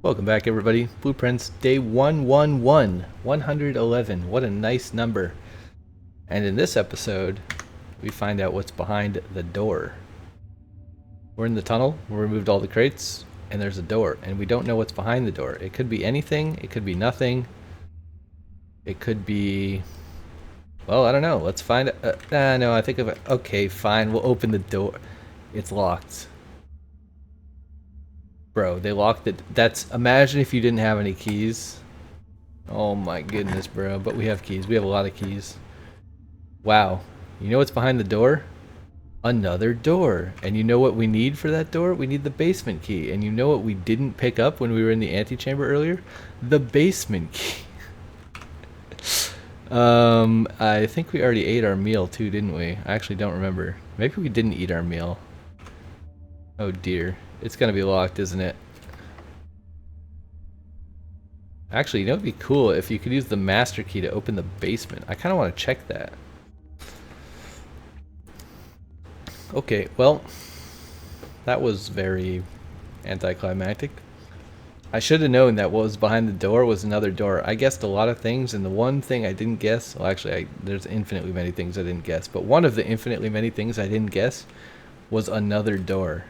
Welcome back, everybody. Blueprints day 111. 111. What a nice number. And in this episode, we find out what's behind the door. We're in the tunnel. We removed all the crates, and there's a door, and we don't know what's behind the door. It could be anything. It could be nothing. It could be... Well, I don't know. Let's find it. No, I think of it. Okay, fine. We'll open the door. It's locked. Bro, they locked it. Imagine if you didn't have any keys. Oh my goodness, bro. But we have keys. We have a lot of keys. Wow. You know what's behind the door? Another door. And you know what we need for that door? We need the basement key. And you know what we didn't pick up when we were in the antechamber earlier? The basement key. I think we already ate our meal too, didn't we? I actually don't remember. Maybe we didn't eat our meal. Oh dear. It's gonna be locked, isn't it? Actually, you know what would be cool if you could use the master key to open the basement. I kind of want to check that. Okay, well, that was very anticlimactic. I should have known that what was behind the door was another door. I guessed a lot of things, and the one thing I didn't guess, well, actually, there's infinitely many things I didn't guess, but one of the infinitely many things I didn't guess was another door.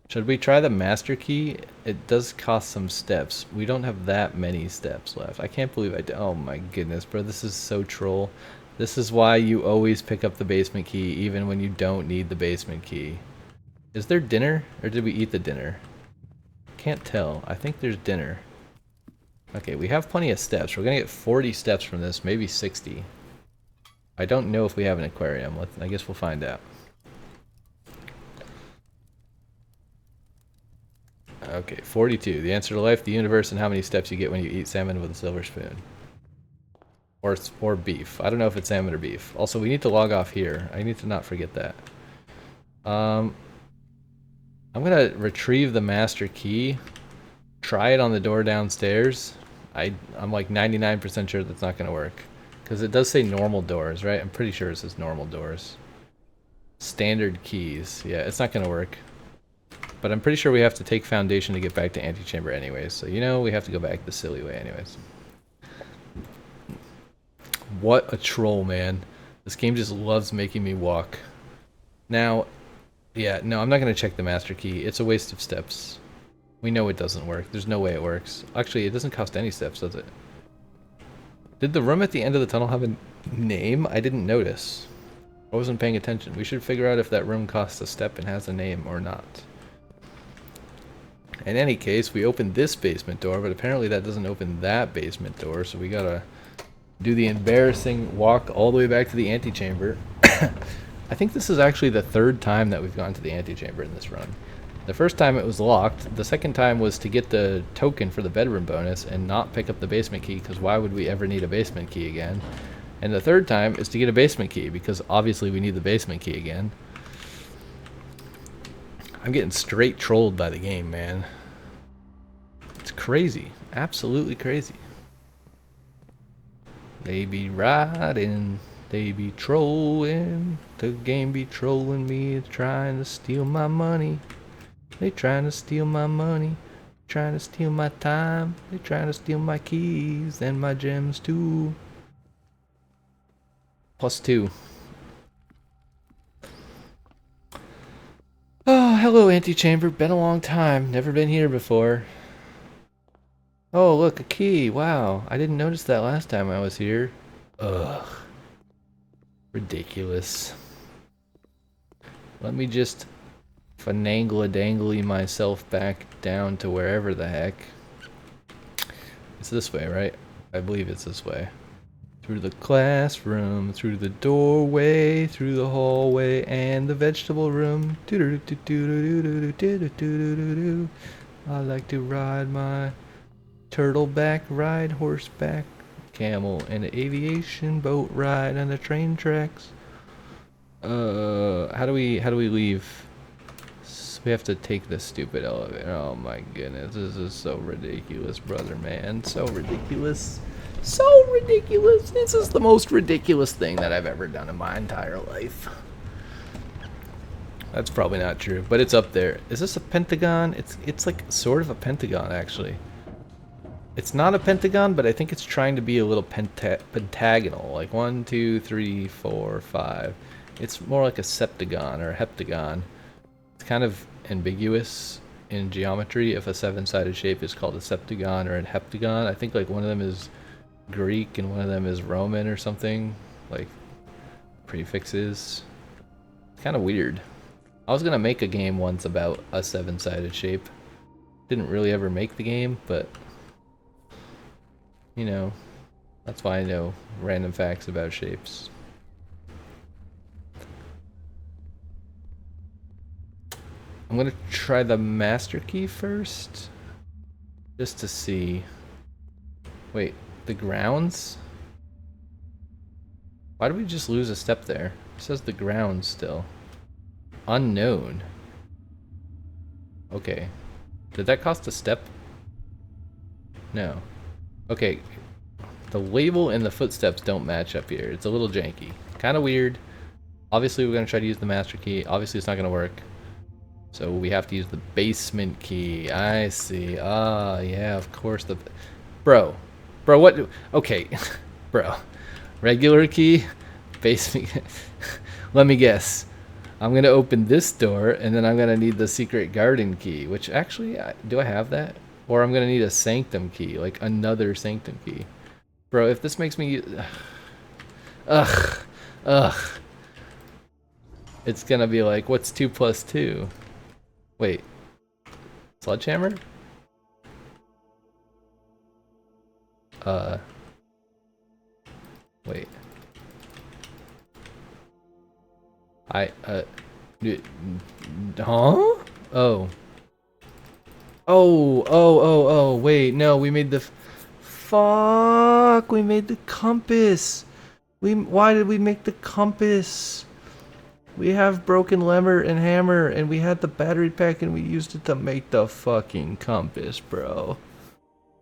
Should we try the master key? It does cost some steps. We don't have that many steps left. I can't believe I did. Oh my goodness, bro. This is so troll. This is why you always pick up the basement key even when you don't need the basement key. Is there dinner? Or did we eat the dinner? Can't tell. I think there's dinner. Okay, we have plenty of steps. We're gonna get 40 steps from this, maybe 60. I don't know if we have an aquarium. I guess we'll find out. Okay, 42. The answer to life, the universe, and how many steps you get when you eat salmon with a silver spoon. Or beef. I don't know if it's salmon or beef. Also, we need to log off here. I need to not forget that. I'm gonna retrieve the master key. Try it on the door downstairs. I'm like 99% sure that's not gonna work. Because it does say normal doors, right? I'm pretty sure it says normal doors. Standard keys. Yeah, it's not gonna work. But I'm pretty sure we have to take foundation to get back to antechamber anyways. So, you know, we have to go back the silly way anyways. What a troll, man. This game just loves making me walk. Now, yeah, no, I'm not going to check the master key. It's a waste of steps. We know it doesn't work. There's no way it works. Actually, it doesn't cost any steps, does it? Did the room at the end of the tunnel have a name? I didn't notice. I wasn't paying attention. We should figure out if that room costs a step and has a name or not. In any case, we opened this basement door, but apparently that doesn't open that basement door, so we gotta do the embarrassing walk all the way back to the antechamber. I think this is actually the third time that we've gone to the antechamber in this run. The first time it was locked, the second time was to get the token for the bedroom bonus and not pick up the basement key, because why would we ever need a basement key again? And the third time is to get a basement key, because obviously we need the basement key again. I'm getting straight trolled by the game, man. It's crazy. Absolutely crazy. They be riding. They be trolling. The game be trolling me. It's trying to steal my money. They trying to steal my money. Trying to steal my time. They trying to steal my keys and my gems too. +2. Oh, hello, antechamber. Been a long time. Never been here before. Oh, look, a key. Wow. I didn't notice that last time I was here. Ugh. Ridiculous. Let me just finagle-a-dangly myself back down to wherever the heck. It's this way, right? I believe it's this way. Through the classroom, through the doorway, through the hallway, and the vegetable room. I like to ride my turtleback ride, horseback, camel, and an aviation boat ride on the train tracks. How do we leave? So we have to take this stupid elevator. Oh my goodness, this is so ridiculous, brother, man. So ridiculous. So ridiculous. This is the most ridiculous thing that I've ever done in my entire life. That's probably not true, but it's up there. Is this a pentagon? It's like sort of a pentagon, actually. It's not a pentagon, but I think it's trying to be a little pentagonal. Like 1, 2, 3, 4, 5. It's more like a septagon or a heptagon. It's kind of ambiguous in geometry if a 7-sided shape is called a septagon or a heptagon. I think like one of them is Greek and one of them is Roman or something. Like prefixes. It's kind of weird. I was gonna make a game once about a 7-sided shape. Didn't really ever make the game, but you know, that's why I know random facts about shapes. I'm gonna try the master key first, just to see. Wait, the grounds? Why did we just lose a step there? It says the grounds still. Unknown. Okay. Did that cost a step? No. Okay. The label and the footsteps don't match up here. It's a little janky. Kind of weird. Obviously, we're going to try to use the master key. Obviously, it's not going to work. So we have to use the basement key. I see. Ah, yeah, of course. Bro, what? Okay. Bro. Regular key? Basement. Let me guess. I'm going to open this door, and then I'm going to need the secret garden key, which actually, do I have that? Or I'm going to need a sanctum key, like another sanctum key. Bro, if this makes me... Ugh. It's going to be like, what's 2 plus 2? Wait. Sledgehammer? Wait. Huh? Oh. Oh, wait, no, we made the... Fuck, we made the compass. Why did we make the compass? We have broken lemur and hammer, and we had the battery pack, and we used it to make the fucking compass, bro.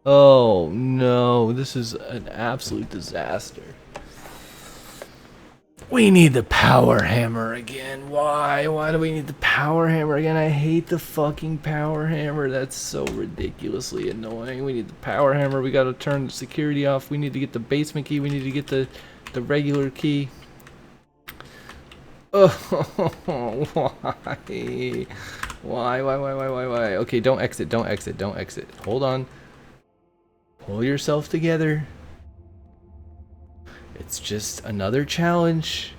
Oh, no, this is an absolute disaster. We need the power hammer again. Why? Why do we need the power hammer again? I hate the fucking power hammer. That's so ridiculously annoying. We need the power hammer. We gotta turn the security off. We need to get the basement key. We need to get the regular key. Oh, why? Why? Okay, don't exit. Don't exit. Hold on. Pull yourself together. It's just another challenge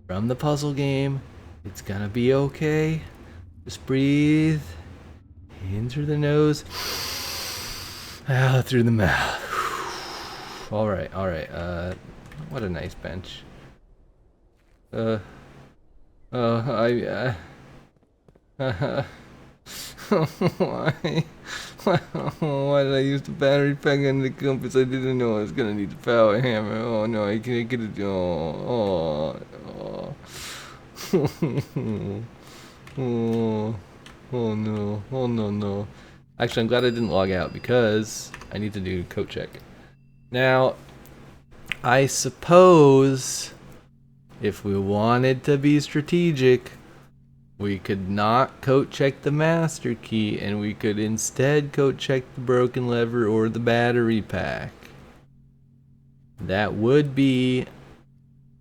from the puzzle game. It's gonna be okay. Just breathe. In through the nose. Out through the mouth. Alright. What a nice bench. Why? Why did I use the battery pack and the compass? I didn't know I was gonna need the power hammer. Oh no, I can't get it. Oh no. Actually, I'm glad I didn't log out because I need to do code check. Now, I suppose if we wanted to be strategic, we could not code check the master key, and we could instead code check the broken lever or the battery pack. That would be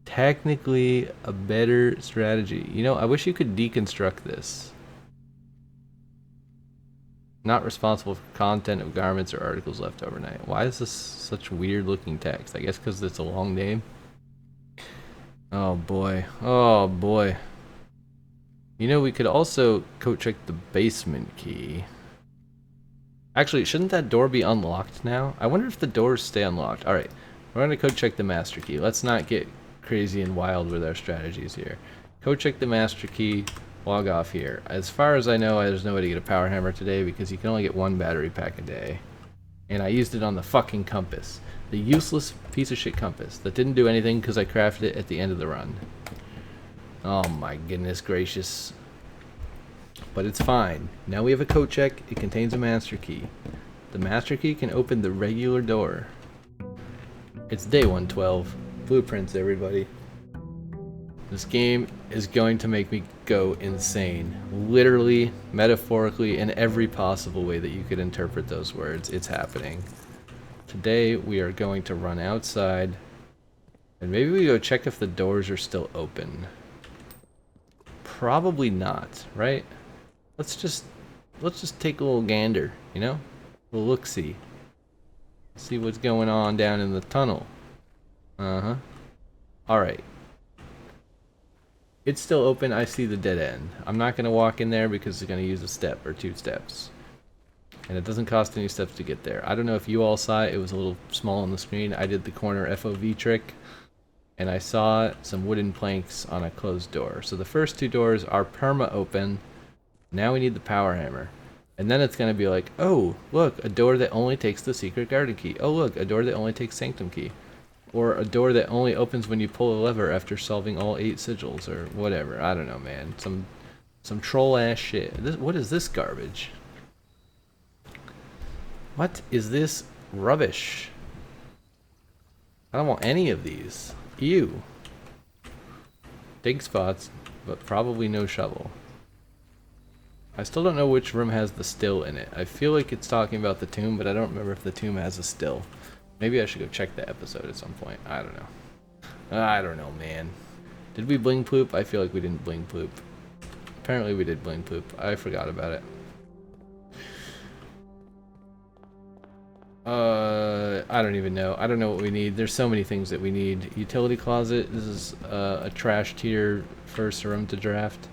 technically a better strategy. You know, I wish you could deconstruct this. Not responsible for content of garments or articles left overnight. Why is this such weird looking text? I guess because it's a long name. Oh boy. You know, we could also code check the basement key. Actually, shouldn't that door be unlocked now? I wonder if the doors stay unlocked. Alright, we're going to code check the master key. Let's not get crazy and wild with our strategies here. Code check the master key, log off here. As far as I know, there's no way to get a power hammer today because you can only get 1 battery pack a day. And I used it on the fucking compass. The useless piece of shit compass that didn't do anything because I crafted it at the end of the run. Oh my goodness gracious. But it's fine. Now we have a code check. It contains a master key. The master key can open the regular door. It's day 112. Blueprints, everybody. This game is going to make me go insane. Literally, metaphorically, in every possible way that you could interpret those words. It's happening. Today, we are going to run outside. And maybe we go check if the doors are still open. Probably not, right? Let's just take a little gander, you know? A little look-see. See what's going on down in the tunnel. Uh-huh. Alright. It's still open. I see the dead end. I'm not going to walk in there because it's going to use a step or 2 steps. And it doesn't cost any steps to get there. I don't know if you all saw it. It was a little small on the screen. I did the corner FOV trick. And I saw some wooden planks on a closed door. So the first 2 doors are perma open. Now we need the power hammer. And then it's going to be like, oh, look, a door that only takes the secret garden key. Oh, look, a door that only takes sanctum key. Or a door that only opens when you pull a lever after solving all 8 sigils, or whatever. I don't know, man. Some troll-ass shit. What is this garbage? What is this rubbish? I don't want any of these. Ew. Dig spots, but probably no shovel. I still don't know which room has the still in it. I feel like it's talking about the tomb, but I don't remember if the tomb has a still. Maybe I should go check the episode at some point. I don't know. I don't know, man. Did we bling ploop? I feel like we didn't bling ploop. Apparently we did bling ploop. I forgot about it. I don't even know. I don't know what we need. There's so many things that we need. Utility closet. This is a trash tier first room to draft.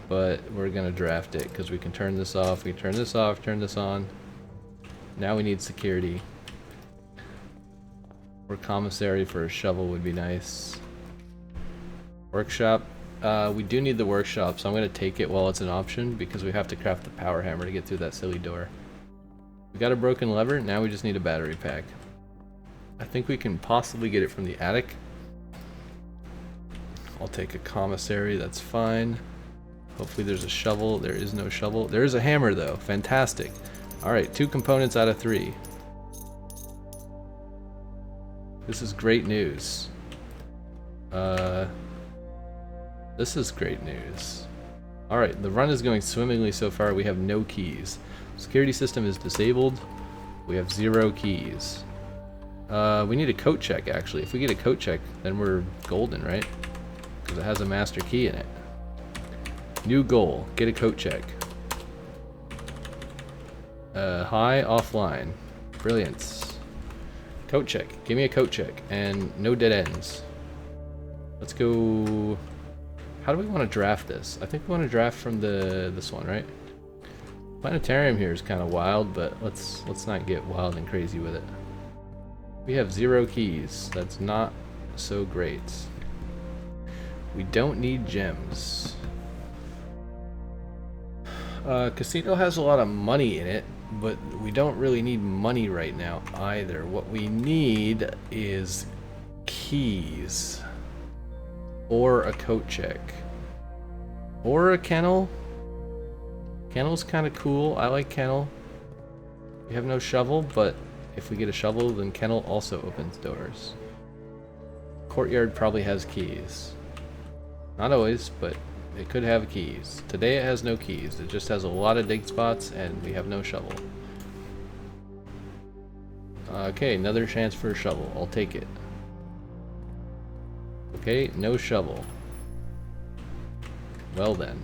But we're gonna draft it because we can turn this off. We can turn this off, turn this on. Now we need security. Or commissary for a shovel would be nice. Workshop. We do need the workshop, so I'm going to take it while it's an option because we have to craft the power hammer to get through that silly door. We got a broken lever, now we just need a battery pack. I think we can possibly get it from the attic. I'll take a commissary, that's fine. Hopefully there's a shovel. There is no shovel. There is a hammer though. Fantastic. Alright, 2 components out of 3. This is great news. This is great news. Alright, the run is going swimmingly so far. We have no keys. Security system is disabled. We have 0 keys. We need a coat check actually. If we get a coat check, then we're golden, right? Because it has a master key in it. New goal, get a coat check. High, offline. Brilliance. Coat check. Give me a coat check. And no dead ends. Let's go... How do we want to draft this? I think we want to draft from this one, right? Planetarium here is kind of wild, but let's not get wild and crazy with it. We have 0 keys. That's not so great. We don't need gems. Casino has a lot of money in it, but we don't really need money right now either. What we need is keys. Or a coat check. Or a kennel. Kennel's kind of cool. I like kennel. We have no shovel, but if we get a shovel, then kennel also opens doors. Courtyard probably has keys. Not always, but it could have keys. Today it has no keys. It just has a lot of dig spots and we have no shovel. Okay, another chance for a shovel. I'll take it. Okay, no shovel. Well then.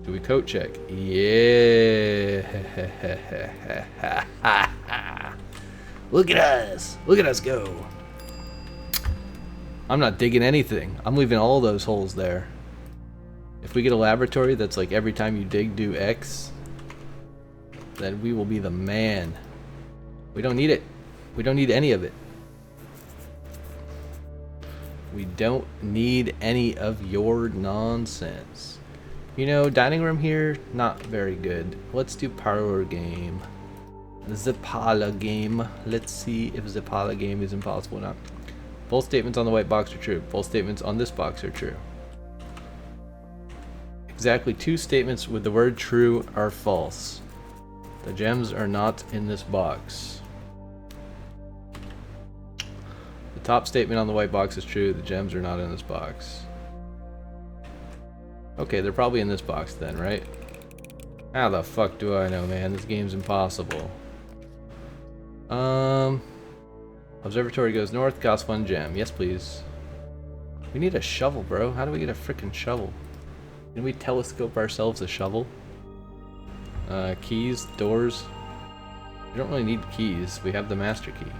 Do we coat check? Yeah. Look at us. Look at us go. I'm not digging anything. I'm leaving all those holes there. If we get a laboratory that's like every time you dig do X, then we will be the man. We don't need it. We don't need any of it. We don't need any of your nonsense. You know, dining room here, not very good. Let's do parlor game. Zipala game. Let's see if Zipala game is impossible or not. Both statements on the white box are true. Both statements on this box are true. Exactly 2 statements with the word true are false. The gems are not in this box. The top statement on the white box is true. The gems are not in this box. Okay, they're probably in this box then, right? How the fuck do I know, man? This game's impossible. Observatory goes north, costs 1 gem. Yes, please. We need a shovel, bro. How do we get a frickin' shovel? Can we telescope ourselves a shovel? Keys, doors. We don't really need keys. We have the master key.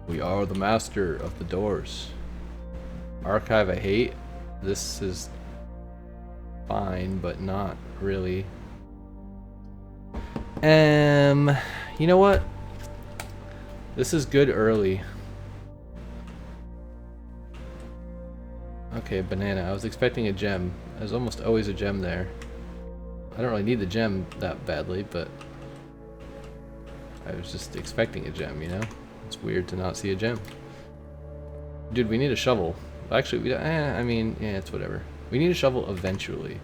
We are the master of the doors. Archive I hate. This is fine, but not really. You know what? This is good early. Okay, banana. I was expecting a gem. There's almost always a gem there. I don't really need the gem that badly, but I was just expecting a gem, you know? It's weird to not see a gem. Dude, we need a shovel. Actually, I mean, yeah, it's whatever. We need a shovel eventually.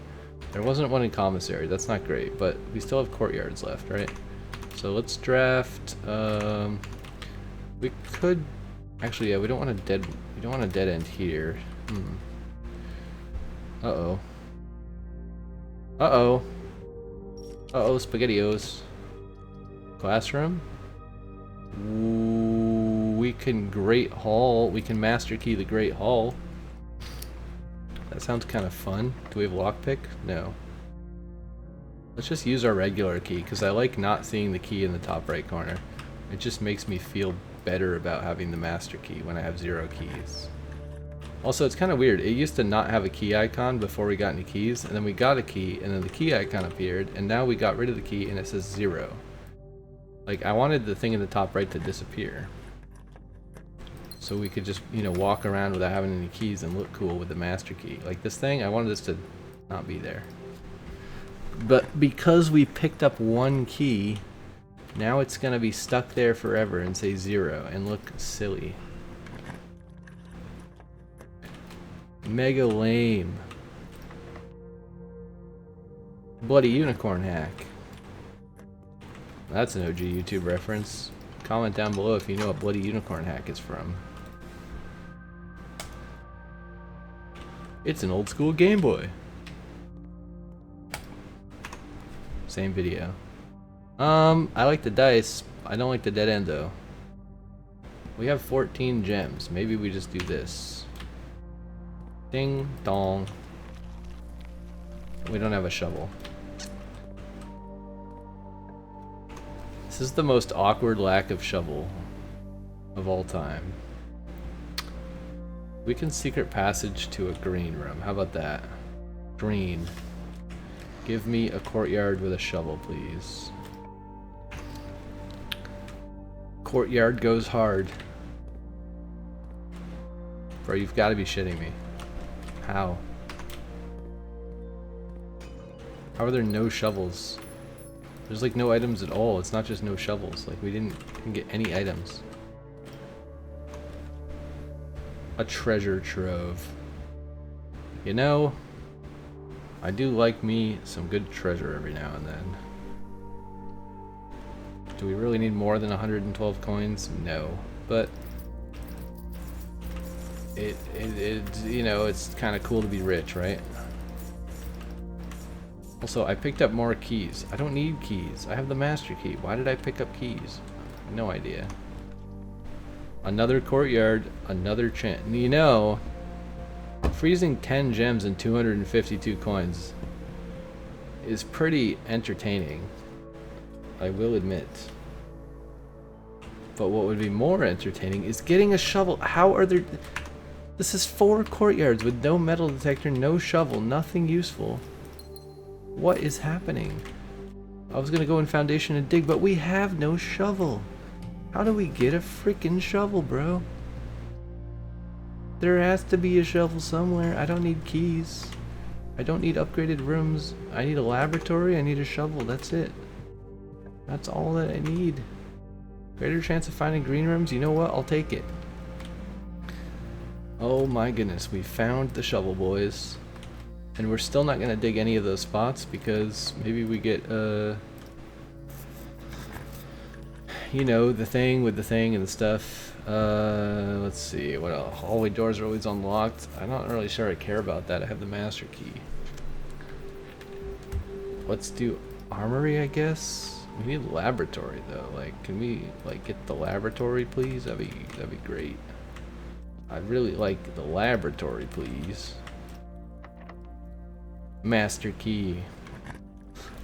There wasn't one in commissary. That's not great, but we still have courtyards left, right? So let's draft. We could actually, yeah. We don't want a dead end here. Uh-oh. Uh-oh. Uh-oh, SpaghettiOs. Classroom? Ooh, we can Great Hall. We can master key the Great Hall. That sounds kind of fun. Do we have lockpick? No. Let's just use our regular key, because I like not seeing the key in the top right corner. It just makes me feel better about having the master key when I have 0 keys. Also, it's kind of weird. It used to not have a key icon before we got any keys, and then we got a key, and then the key icon appeared, and now we got rid of the key, and it says 0. Like, I wanted the thing in the top right to disappear. So we could just, you know, walk around without having any keys and look cool with the master key. Like this thing, I wanted this to not be there. But because we picked up 1 key, now it's going to be stuck there forever and say 0 and look silly. Mega lame. Bloody unicorn hack. That's an OG YouTube reference. Comment down below if you know what Bloody Unicorn hack is from. It's an old school Game Boy. Same video. I like the dice. I don't like the dead end though. We have 14 gems. Maybe we just do this. Ding dong. We don't have a shovel. This is the most awkward lack of shovel of all time. We can secret passage to a green room. How about that? Green. Give me a courtyard with a shovel, please. Courtyard goes hard. Bro, you've got to be shitting me. How? How are there no shovels? There's like no items at all. It's not just no shovels. Like we didn't get any items. A treasure trove. You know, I do like me some good treasure every now and then. Do we really need more than 112 coins? No, but it you know, it's kind of cool to be rich, right? Also, I picked up more keys. I don't need keys. I have the master key. Why did I pick up keys? No idea. Another courtyard, another chance. You know, freezing 10 gems and 252 coins is pretty entertaining. I will admit. But what would be more entertaining is getting a shovel. How are there... This is 4 courtyards with no metal detector, no shovel, nothing useful. What is happening? I was gonna go in foundation and dig, but we have no shovel. How do we get a freaking shovel, bro? There has to be a shovel somewhere. I don't need keys. I don't need upgraded rooms. I need a laboratory. I need a shovel. That's it. That's all that I need. Greater chance of finding green rooms? You know what? I'll take it. Oh my goodness. We found the shovel, boys. And we're still not going to dig any of those spots because maybe we get, you know, the thing with the thing and the stuff. Let's see, what else? Hallway doors are always unlocked. I'm not really sure I care about that. I have the master key. Let's do armory, I guess. We need laboratory though. Like, can we like get the laboratory, please? That'd be great. I'd really like the laboratory, please. Master key.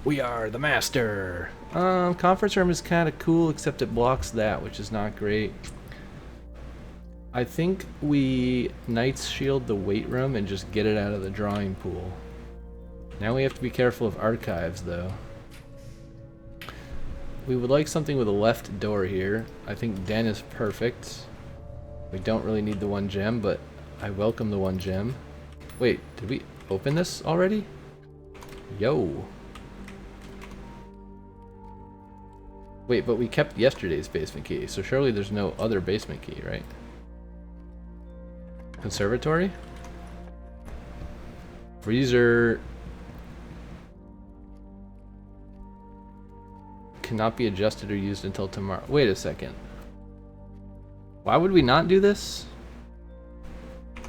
We are the master. Conference room is kind of cool, except it blocks that, which is not great. I think we Knight's Shield the weight room and just get it out of the drawing pool. Now we have to be careful of archives, though. We would like something with a left door here. I think Den is perfect. We don't really need the 1 gem, but I welcome the 1 gem. Wait, did we open this already? Yo. Wait, but we kept yesterday's basement key, so surely there's no other basement key, right? Conservatory? Freezer. Cannot be adjusted or used until tomorrow. Wait a second. Why would we not do this?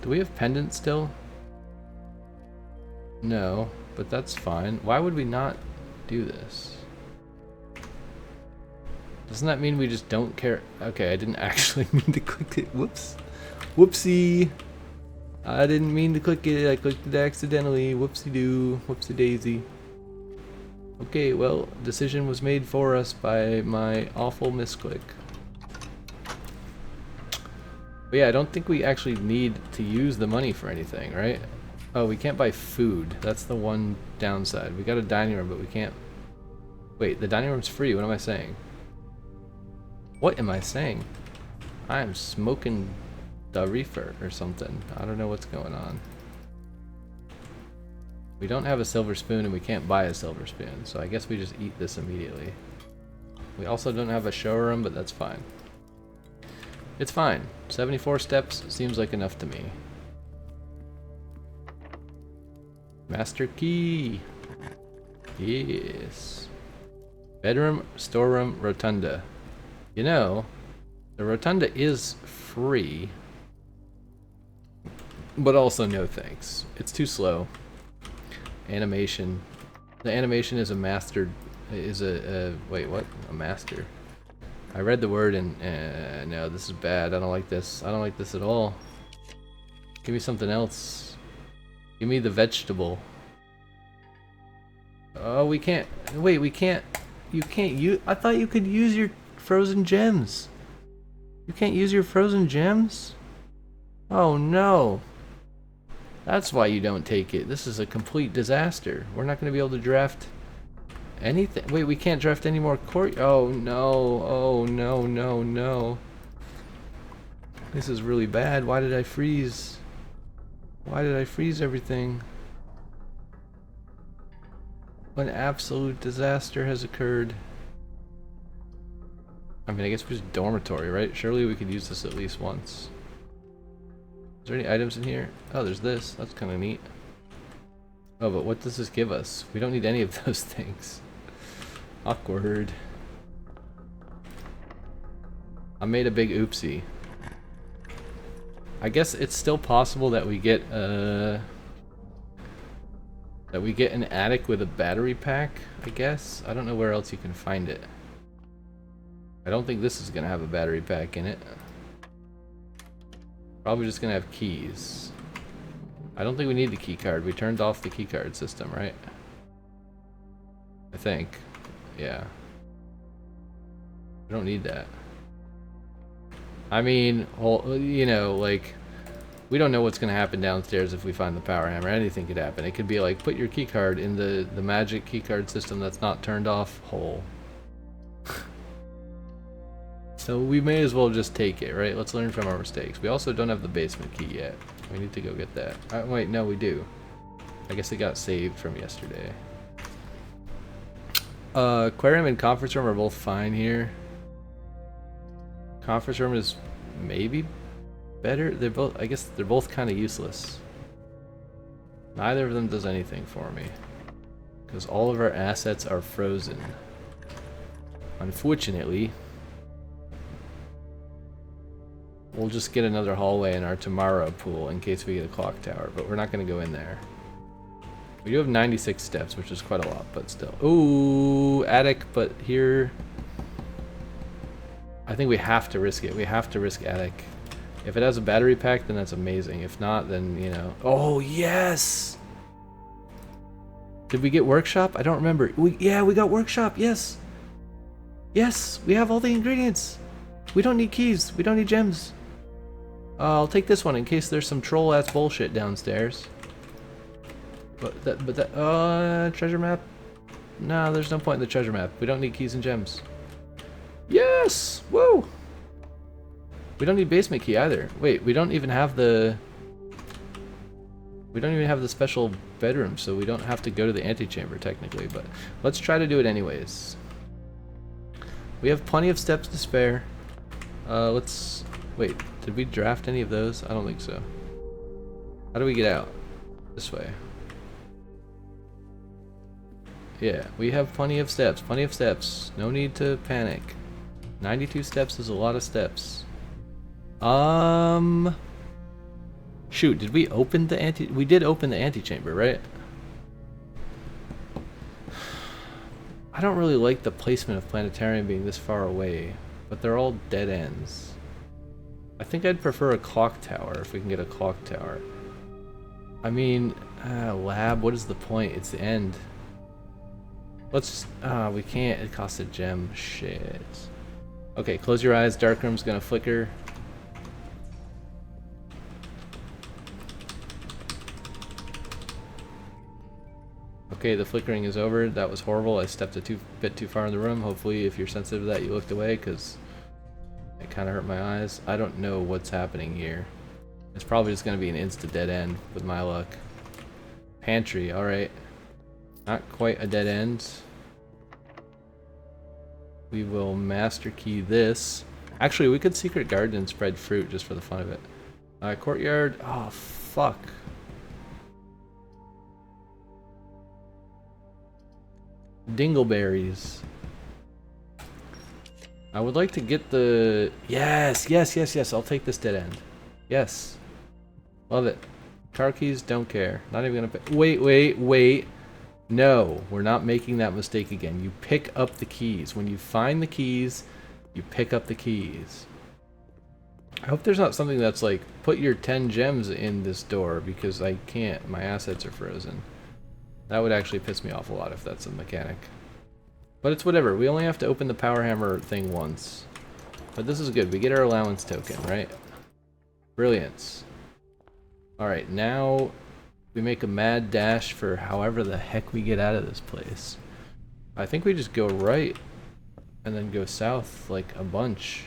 Do we have pendants still? No, but that's fine. Why would we not do this? Doesn't that mean we just don't care? Okay, I didn't actually mean to click it. Whoops. Whoopsie. I didn't mean to click it. I clicked it accidentally. Whoopsie-doo. Whoopsie-daisy. Okay, well, decision was made for us by my awful misclick. But yeah, I don't think we actually need to use the money for anything, right? Oh, we can't buy food. That's the one downside. We got a dining room, but we can't... Wait, the dining room's free. What am I saying? What am I saying? I am smoking the reefer or something. I don't know what's going on. We don't have a silver spoon and we can't buy a silver spoon, so I guess we just eat this immediately. We also don't have a showroom, but that's fine. It's fine. 74 steps seems like enough to me. Master key. Yes. Bedroom, storeroom, rotunda. You know, the rotunda is free, but also no thanks. It's too slow. Animation. The animation is a mastered. Is a wait, what? A master. I read the word and no, this is bad. I don't like this. I don't like this at all. Give me something else. Give me the vegetable. Oh, we can't. Wait, we can't. You can't use. I thought you could use your frozen gems. You can't use your frozen gems? Oh no. That's why you don't take it. This is a complete disaster. We're not going to be able to draft anything. Wait, we can't draft any more court. Oh no. Oh no, no, no. This is really bad. Why did I freeze? Why did I freeze everything? An absolute disaster has occurred. I mean, I guess we just dormitory, right? Surely we could use this at least once. Is there any items in here? Oh, there's this. That's kind of neat. Oh, but what does this give us? We don't need any of those things. Awkward. I made a big oopsie. I guess it's still possible that we get an attic with a battery pack, I guess. I don't know where else you can find it. I don't think this is gonna have a battery pack in it. Probably just gonna have keys. I don't think we need the key card. We turned off the key card system, right? I think. Yeah. We don't need that. I mean, you know, like, we don't know what's going to happen downstairs if we find the power hammer. Anything could happen. It could be like, put your key card in the magic key card system that's not turned off hole. So we may as well just take it, right? Let's learn from our mistakes. We also don't have the basement key yet. We need to go get that. Wait, no, we do. I guess it got saved from yesterday. Aquarium and conference room are both fine here. Conference room is maybe better. They're both, I guess they're both kind of useless. Neither of them does anything for me, because all of our assets are frozen. Unfortunately. we'll just get another hallway in our Tamara pool in case we get a clock tower, but we're not going to go in there. We do have 96 steps, which is quite a lot, but still. Ooh, attic, but here... I think we have to risk it. We have to risk attic. If it has a battery pack, then that's amazing. If not, then, you know... Oh, yes! Did we get workshop? I don't remember. Yeah, we got workshop, yes! Yes, we have all the ingredients! We don't need keys. We don't need gems. I'll take this one in case there's some troll-ass bullshit downstairs. Treasure map? No, there's no point in the treasure map. We don't need keys and gems. Yes! Woo! We don't need basement key either. Wait, we don't even have the... We don't even have the special bedroom, so we don't have to go to the antechamber technically, but let's try to do it anyways. We have plenty of steps to spare. Let's... Wait, did we draft any of those? I don't think so. How do we get out? This way. Yeah, we have plenty of steps, plenty of steps. No need to panic. 92 steps is a lot of steps. Shoot, did we open the we did open the antechamber, right? I don't really like the placement of planetarium being this far away, but they're all dead ends. I think I'd prefer a clock tower if we can get a clock tower. I mean, lab, what is the point? It's the end. Let's, we can't, it costs a gem. Shit. Okay, close your eyes, dark room's gonna flicker. Okay, the flickering is over. That was horrible. I stepped a bit too far in the room. Hopefully, if you're sensitive to that, you looked away, because it kind of hurt my eyes. I don't know what's happening here. It's probably just going to be an insta dead end with my luck. Pantry, alright. Not quite a dead end. We will master key this. Actually, we could secret garden and spread fruit just for the fun of it. Courtyard. Oh, fuck. Dingleberries. I would like to get the... Yes, yes, yes, yes. I'll take this dead end. Yes. Love it. Car keys, don't care. Not even gonna pay. Wait, wait, wait. No, we're not making that mistake again. You pick up the keys. When you find the keys, you pick up the keys. I hope there's not something that's like, put your 10 gems in this door, because I can't. My assets are frozen. That would actually piss me off a lot if that's a mechanic. But it's whatever. We only have to open the power hammer thing once. But this is good. We get our allowance token, right? Brilliance. Alright, now we make a mad dash for however the heck we get out of this place. I think we just go right and then go south like a bunch.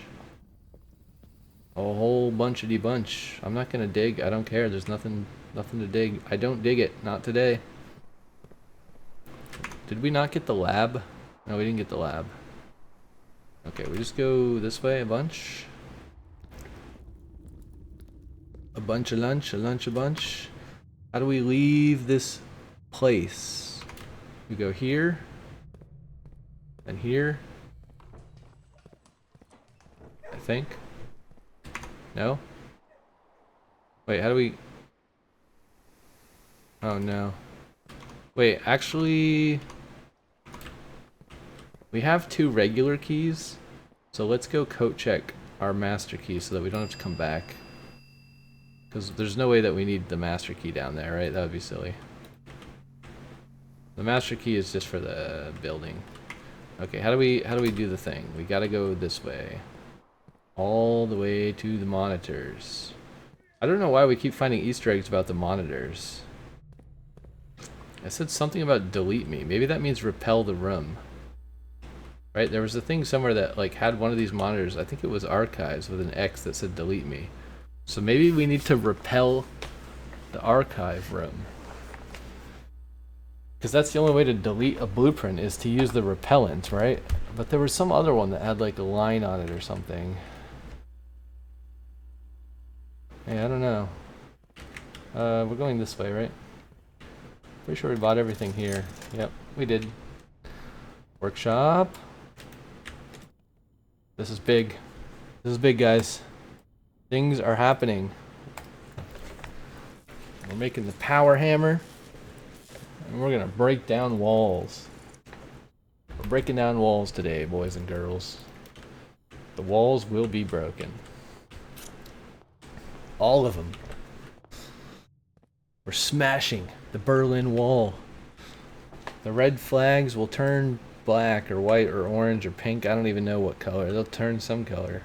A whole bunchity bunch. I'm not gonna dig. I don't care. There's nothing to dig. I don't dig it. Not today. Did we not get the lab? No, we didn't get the lab. Okay, we just go this way a bunch. A bunch of lunch, a lunch, a bunch. How do we leave this place? We go here. And here. I think. No? Wait, how do we... Oh no. Wait, actually... We have 2 regular keys, so let's go coat check our master key so that we don't have to come back. Because there's no way that we need the master key down there, right? That would be silly. The master key is just for the building. Okay, how do we do the thing? We gotta go this way. All the way to the monitors. I don't know why we keep finding Easter eggs about the monitors. I said something about delete me. Maybe that means repel the room. Right, there was a thing somewhere that like had one of these monitors. I think it was archives with an X that said delete me. So maybe we need to repel the archive room. Because that's the only way to delete a blueprint is to use the repellent, right? But there was some other one that had like a line on it or something. Hey, I don't know. We're going this way, right? Pretty sure we bought everything here. Yep, we did. Workshop. This is big. This is big, guys. Things are happening. We're making the power hammer. And we're gonna break down walls. We're breaking down walls today, boys and girls. The walls will be broken. All of them. We're smashing the Berlin Wall. The red flags will turn black or white or orange or pink. I don't even know what color. They'll turn some color.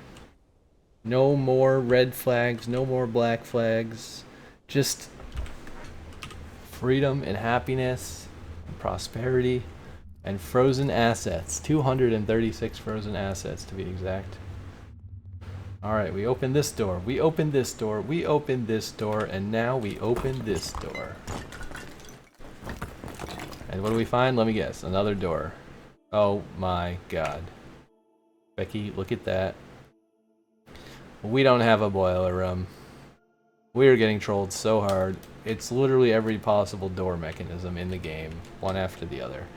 No more red flags, no more black flags. Just freedom and happiness and prosperity and frozen assets. 236 frozen assets to be exact. Alright, we opened this door. We opened this door. We opened this door. And now we open this door. And what do we find? Let me guess. Another door. Oh my god. Becky, look at that. We don't have a boiler room. We are getting trolled so hard. It's literally every possible door mechanism in the game, one after the other.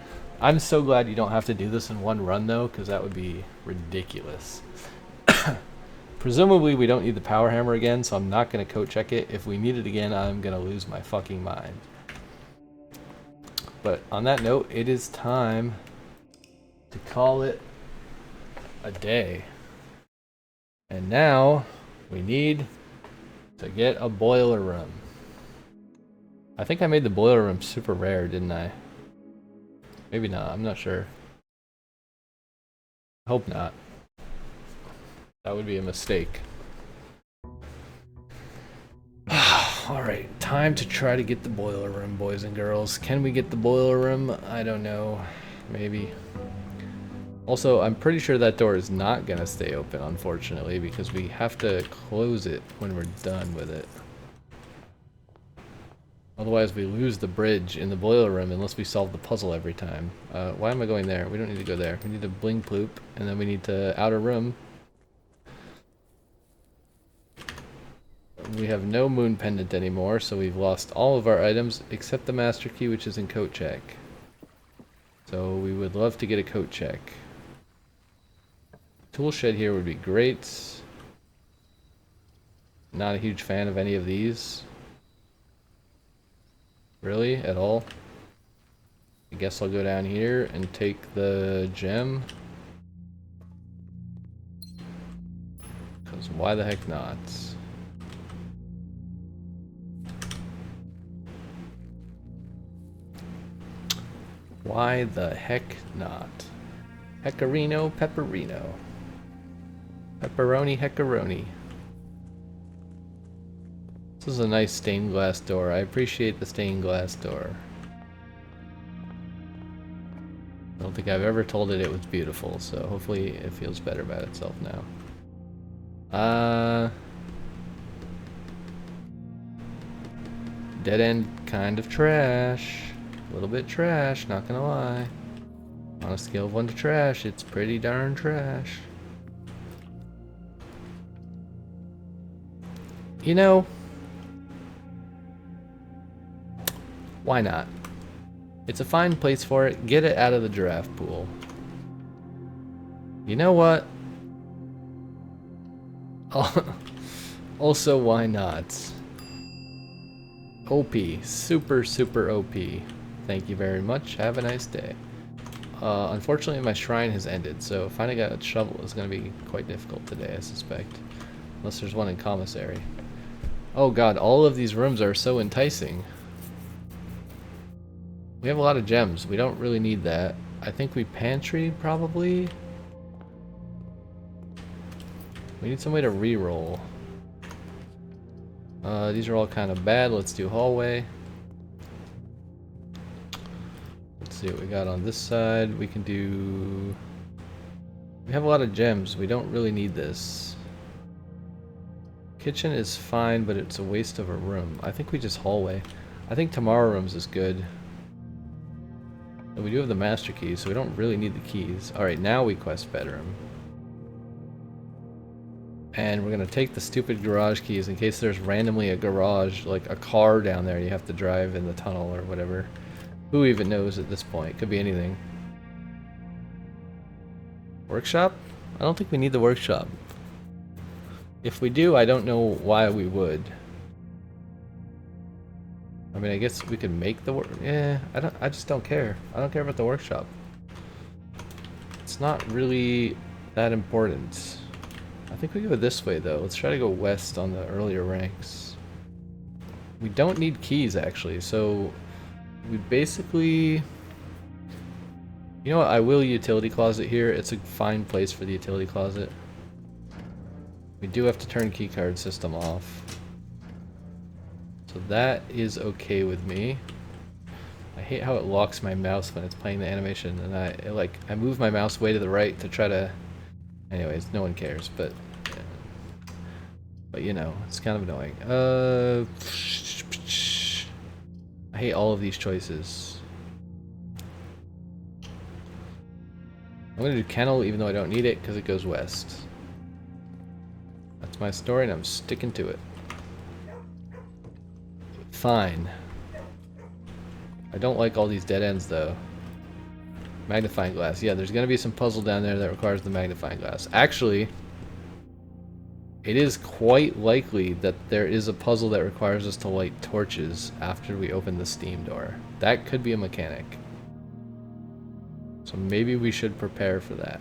I'm so glad you don't have to do this in one run though, because that would be ridiculous. Presumably we don't need the power hammer again, so I'm not going to code check it. If we need it again, I'm going to lose my fucking mind. But on that note, it is time to call it a day. And now we need to get a boiler room. I think I made the boiler room super rare, didn't I? Maybe not, I'm not sure. Hope not. That would be a mistake. Alright, time to try to get the boiler room, boys and girls. Can we get the boiler room? I don't know. Maybe. Also, I'm pretty sure that door is not gonna stay open, unfortunately, because we have to close it when we're done with it. Otherwise, we lose the bridge in the boiler room unless we solve the puzzle every time. Why am I going there? We don't need to go there. We need to bling ploop, and then we need to outer room. We have no moon pendant anymore, so we've lost all of our items except the master key, which is in coat check. So we would love to get a coat check. Tool shed here would be great. Not a huge fan of any of these. Really? At all? I guess I'll go down here and take the gem. Because why the heck not? Why the heck not? Heckarino, pepperino. Pepperoni, heckaroni. This is a nice stained glass door. I appreciate the stained glass door. I don't think I've ever told it it was beautiful, so hopefully it feels better about itself now. Dead end, kind of trash. A little bit trash, not gonna lie. On a scale of 1 to trash, it's pretty darn trash. You know, why not? It's a fine place for it. Get it out of the giraffe pool. You know what? Also, why not? OP. Super, super OP. Thank you very much. Have a nice day. Unfortunately, my shrine has ended, so finding a shovel is going to be quite difficult today, I suspect. Unless there's one in commissary. Oh god, all of these rooms are so enticing. We have a lot of gems. We don't really need that. I think we pantry, probably? We need some way to re-roll. These are all kind of bad. Let's do hallway. Let's see what we got on this side. We can do... We have a lot of gems. We don't really need this. Kitchen is fine, but it's a waste of a room. I think we just hallway. I think tomorrow rooms is good. And we do have the master key, so we don't really need the keys. Alright, now we quest bedroom. And we're gonna take the stupid garage keys in case there's randomly a garage, like a car down there you have to drive in the tunnel or whatever. Who even knows at this point? Could be anything. Workshop? I don't think we need the workshop. If we do, I don't know why we would. I mean, I guess we could make the work. Yeah, I just don't care. I don't care about the workshop. It's not really that important. I think we go this way though. Let's try to go west on the earlier ranks. We don't need keys actually, so we basically... You know what, I will utility closet here. It's a fine place for the utility closet. We do have to turn keycard system off. So that is okay with me. I hate how it locks my mouse when it's playing the animation, and I move my mouse way to the right to try to... Anyways, no one cares, but you know, it's kind of annoying. I hate all of these choices. I'm gonna do kennel even though I don't need it because it goes west. That's my story and I'm sticking to it. Fine. I don't like all these dead ends though. Magnifying glass. Yeah, there's gonna be some puzzle down there that requires the magnifying glass. Actually, it is quite likely that there is a puzzle that requires us to light torches after we open the steam door. That could be a mechanic. So maybe we should prepare for that.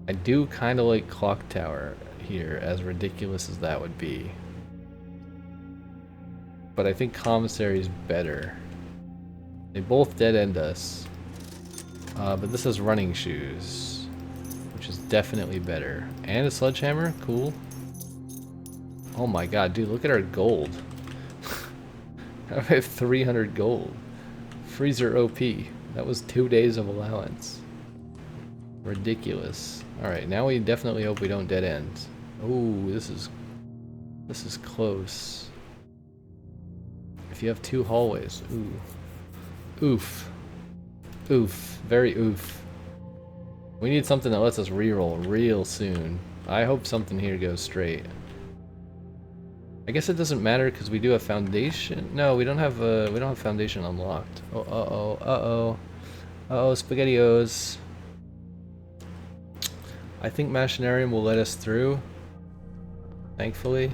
I do kind of like Clock Tower here, as ridiculous as that would be. But I think Commissary is better. They both dead-end us. But this has running shoes, which is definitely better. And a sledgehammer? Cool. Oh my god, dude, look at our gold. I have 300 gold. Freezer OP. That was 2 days of allowance. Ridiculous. Alright, now we definitely hope we don't dead end. Ooh, this is close. If you have 2 hallways, ooh. Oof. Oof. Very oof. We need something that lets us reroll real soon. I hope something here goes straight. I guess it doesn't matter because we do have foundation. No, we don't have foundation unlocked. Oh, uh-oh. Uh-oh, SpaghettiOs. I think Machinarium will let us through. Thankfully.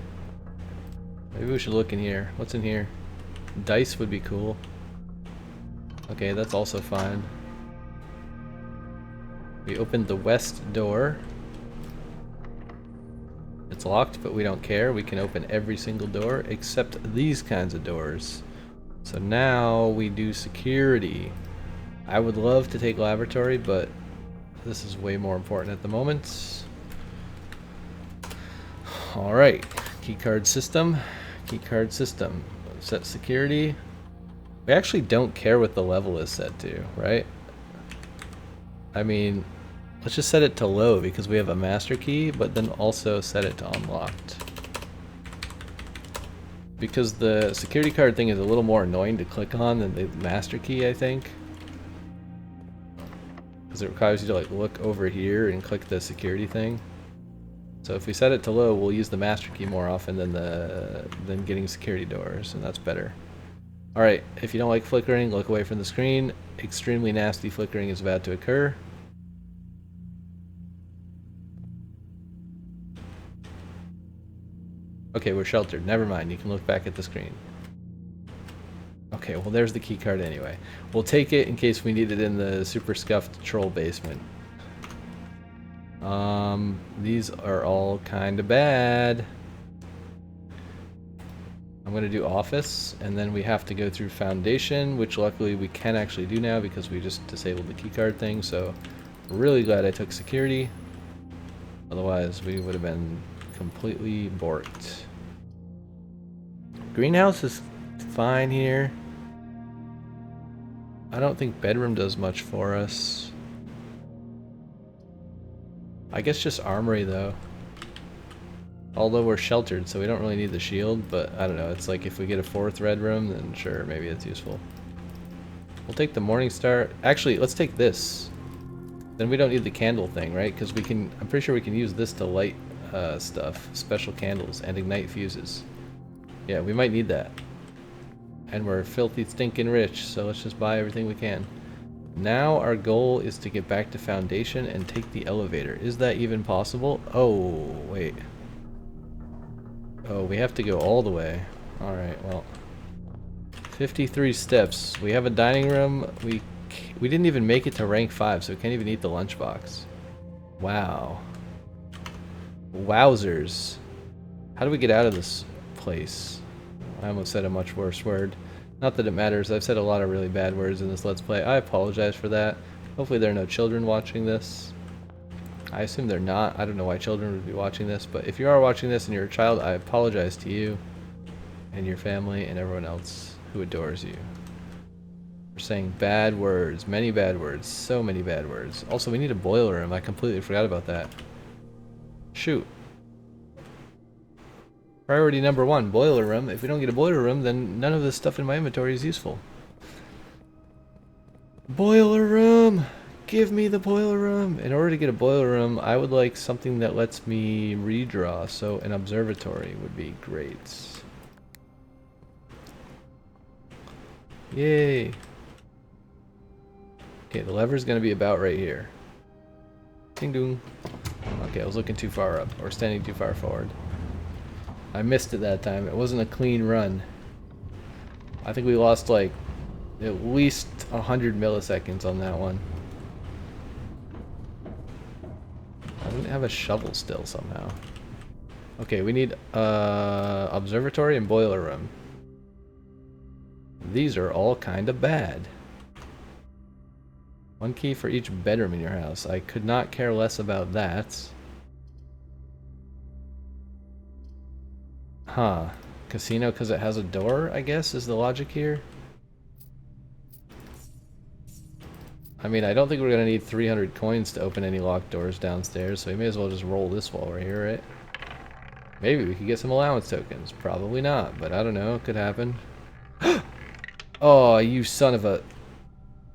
Maybe we should look in here. What's in here? Dice would be cool. Okay, that's also fine. We opened the west door. It's locked, but we don't care. We can open every single door except these kinds of doors. So now we do security. I would love to take laboratory, but this is way more important at the moment. Alright, keycard system. Keycard system. Set security. We actually don't care what the level is set to, right? I mean, let's just set it to low because we have a master key, but then also set it to unlocked. Because the security card thing is a little more annoying to click on than the master key, I think. Because it requires you to like look over here and click the security thing. So if we set it to low, we'll use the master key more often than getting security doors, and that's better. Alright, if you don't like flickering, look away from the screen. Extremely nasty flickering is about to occur. Okay, we're sheltered. Never mind, you can look back at the screen. Okay, well there's the key card anyway. We'll take it in case we need it in the super scuffed troll basement. These are all kind of bad. I'm going to do office, and then we have to go through foundation, which luckily we can actually do now because we just disabled the keycard thing, so really glad I took security. Otherwise, we would have been completely borked. Greenhouse is fine here. I don't think bedroom does much for us. I guess just armory, though. Although we're sheltered, so we don't really need the shield, but I don't know, it's like if we get a 4th red room, then sure, maybe it's useful. We'll take the Morning Star. Actually, let's take this. Then we don't need the candle thing, right? Because we can, I'm pretty sure we can use this to light stuff. Special candles and ignite fuses. Yeah, we might need that. And we're filthy stinking rich, so let's just buy everything we can. Now our goal is to get back to foundation and take the elevator. Is that even possible? Oh, wait. Oh, we have to go all the way. Alright, well. 53 steps. We have a dining room. We didn't even make it to rank 5, so we can't even eat the lunchbox. Wow. Wowzers. How do we get out of this place? I almost said a much worse word. Not that it matters. I've said a lot of really bad words in this Let's Play. I apologize for that. Hopefully there are no children watching this. I assume they're not. I don't know why children would be watching this, but if you are watching this and you're a child, I apologize to you and your family and everyone else who adores you. We're saying bad words. Many bad words. So many bad words. Also, we need a boiler room. I completely forgot about that. Shoot. Priority number 1, boiler room. If we don't get a boiler room, then none of this stuff in my inventory is useful. Boiler room! Give me the boiler room! In order to get a boiler room, I would like something that lets me redraw, so an observatory would be great. Yay! Okay, the lever's gonna be about right here. Ding dong. Okay, I was looking too far up, or standing too far forward. I missed it that time. It wasn't a clean run. I think we lost like at least 100 milliseconds on that one. I didn't have a shovel still somehow. Okay, we need observatory and boiler room. These are all kind of bad. 1 key for each bedroom in your house. I could not care less about that. Huh. Casino because it has a door, I guess, is the logic here. I mean, I don't think we're going to need 300 coins to open any locked doors downstairs, so we may as well just roll this wall right here, right? Maybe we could get some allowance tokens. Probably not, but I don't know. It could happen. Oh, you son of a...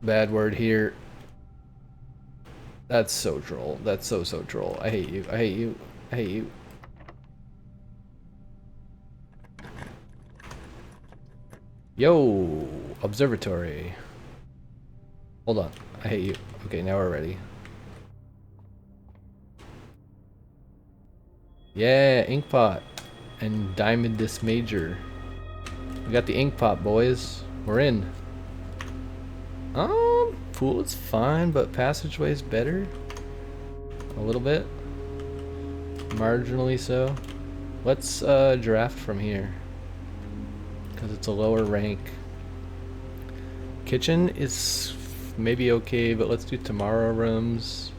Bad word here. That's so troll. That's so troll. I hate you. I hate you. I hate you. Yo, observatory. Hold on. I hate you. Okay, now we're ready. Yeah, ink pot and diamond disc major. We got the ink pot, boys. We're in. Pool is fine, but passageway's better. A little bit. Marginally so. Let's draft from here, because it's a lower rank. Kitchen is maybe okay, but let's do tomorrow rooms.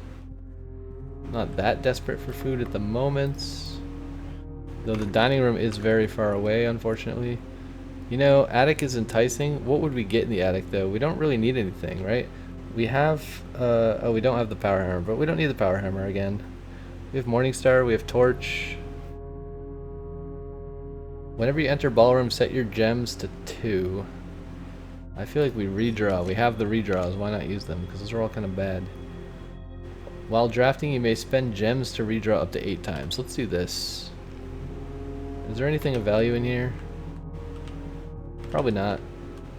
Not that desperate for food at the moment, though the dining room is very far away, unfortunately. You know, attic is enticing. What would we get in the attic, though? We don't really need anything, right? We have, oh, we don't have the power hammer, but we don't need the power hammer again. We have Morningstar, we have Torch. Whenever you enter ballroom, set your gems to 2. I feel like we redraw. We have the redraws. Why not use them? Because those are all kind of bad. While drafting, you may spend gems to redraw up to 8 times. Let's do this. Is there anything of value in here? Probably not.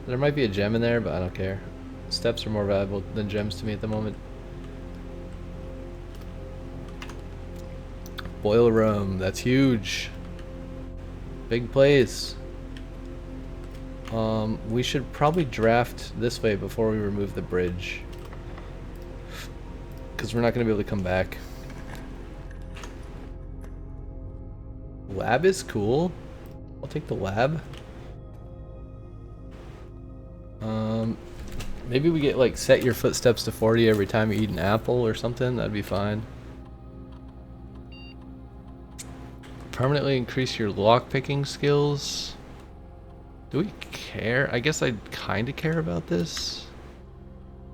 There might be a gem in there, but I don't care. Steps are more valuable than gems to me at the moment. Boiler room. That's huge. Big place. We should probably draft this way before we remove the bridge, because we're not going to be able to come back. Lab is cool. I'll take the lab. Maybe we get like set your footsteps to 40 every time you eat an apple or something. That'd be fine. Permanently increase your lockpicking skills. Do we care? I guess I kind of care about this.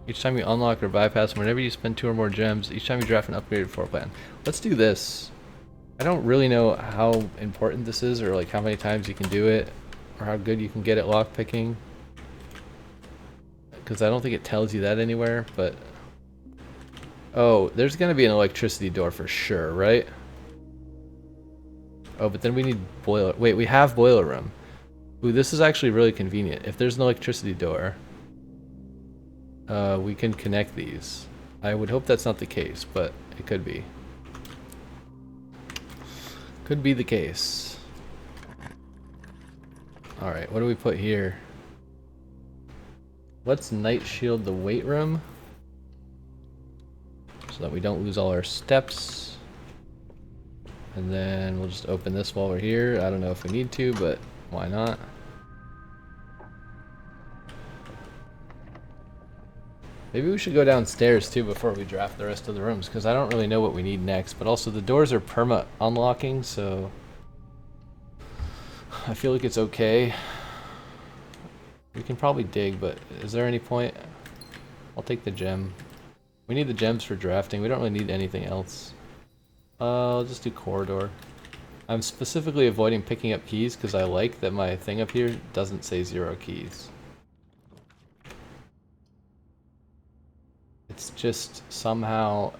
Each time you unlock or bypass, whenever you spend 2 or more gems, each time you draft an upgraded floor plan. Let's do this. I don't really know how important this is, or like how many times you can do it, or how good you can get at lockpicking, because I don't think it tells you that anywhere. But oh, there's gonna be an electricity door for sure, right? Oh, but then we need boiler. Wait, we have boiler room. Ooh, this is actually really convenient. If there's an electricity door, we can connect these. I would hope that's not the case, but it could be. Could be the case. Alright, what do we put here? Let's night shield the weight room so that we don't lose all our steps. And then we'll just open this while we're here. I don't know if we need to, but why not? Maybe we should go downstairs too before we draft the rest of the rooms, because I don't really know what we need next. But also the doors are perma unlocking, so I feel like it's okay. We can probably dig, but is there any point? I'll take the gem. We need the gems for drafting. We don't really need anything else. I'll just do corridor. I'm specifically avoiding picking up keys because I like that my thing up here doesn't say 0 keys. It's just somehow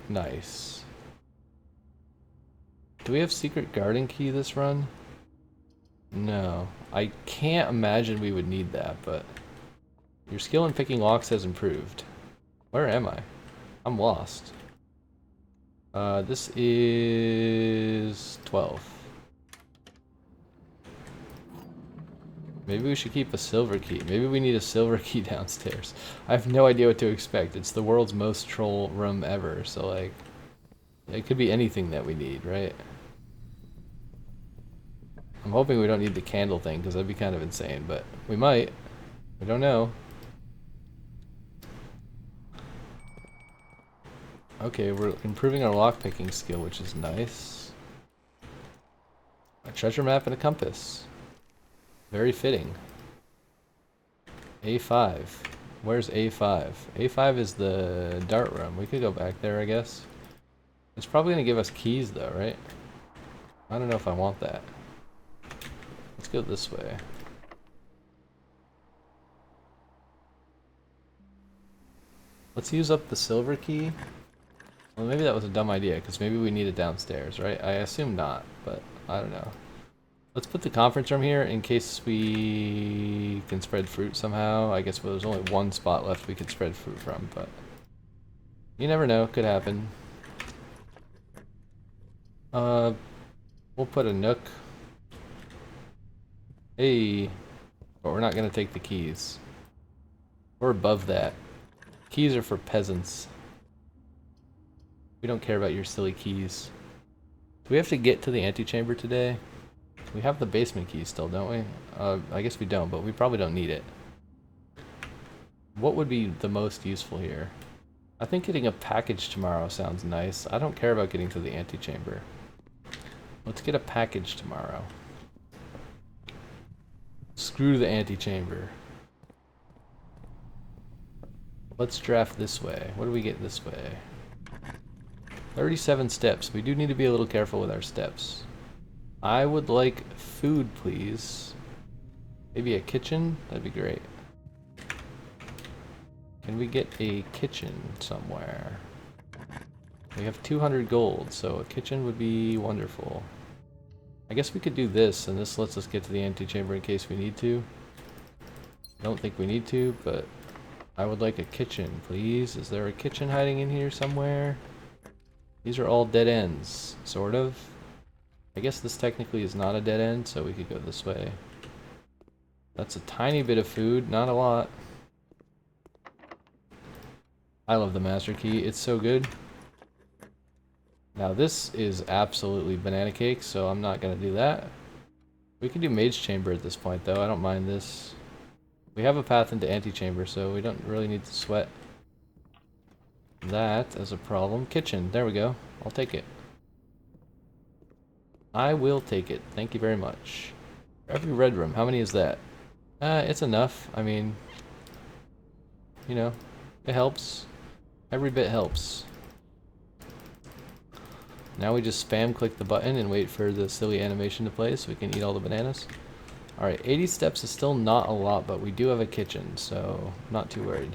nice. Do we have secret garden key this run? No. I can't imagine we would need that, but your skill in picking locks has improved. Where am I? I'm lost. This is 12. Maybe we should keep a silver key. Maybe we need a silver key downstairs. I have no idea what to expect. It's the world's most troll room ever, so like, it could be anything that we need, right? I'm hoping we don't need the candle thing, because that'd be kind of insane, but we might. We don't know. Okay, we're improving our lockpicking skill, which is nice. A treasure map and a compass. Very fitting. A5. Where's A5? A5 is the dart room. We could go back there, I guess. It's probably going to give us keys, though, right? I don't know if I want that. Let's go this way. Let's use up the silver key. Well, maybe that was a dumb idea, because maybe we need it downstairs, right? I assume not, but I don't know. Let's put the conference room here in case we can spread fruit somehow. I guess there's only one spot left we could spread fruit from, but you never know. Could happen. We'll put a nook. Hey, but we're not going to take the keys. We're above that. Keys are for peasants. We don't care about your silly keys. Do we have to get to the antechamber today? We have the basement key still, don't we? I guess we don't, but we probably don't need it. What would be the most useful here? I think getting a package tomorrow sounds nice. I don't care about getting to the antechamber. Let's get a package tomorrow. Screw the antechamber. Let's draft this way. What do we get this way? 37 steps. We do need to be a little careful with our steps. I would like food, please. Maybe a kitchen? That'd be great. Can we get a kitchen somewhere? We have 200 gold, so a kitchen would be wonderful. I guess we could do this, and this lets us get to the antechamber in case we need to. I don't think we need to, but I would like a kitchen, please. Is there a kitchen hiding in here somewhere? These are all dead ends, sort of. I guess this technically is not a dead end, so we could go this way. That's a tiny bit of food, not a lot. I love the master key, it's so good. Now this is absolutely banana cake, so I'm not gonna do that. We can do mage chamber at this point though, I don't mind this. We have a path into antechamber, so we don't really need to sweat that as a problem. Kitchen, there we go. I'll take it. I will take it. Thank you very much. Every red room, how many is that? It's enough. I mean, you know, it helps. Every bit helps. Now we just spam click the button and wait for the silly animation to play so we can eat all the bananas. Alright, 80 steps is still not a lot, but we do have a kitchen, so not too worried.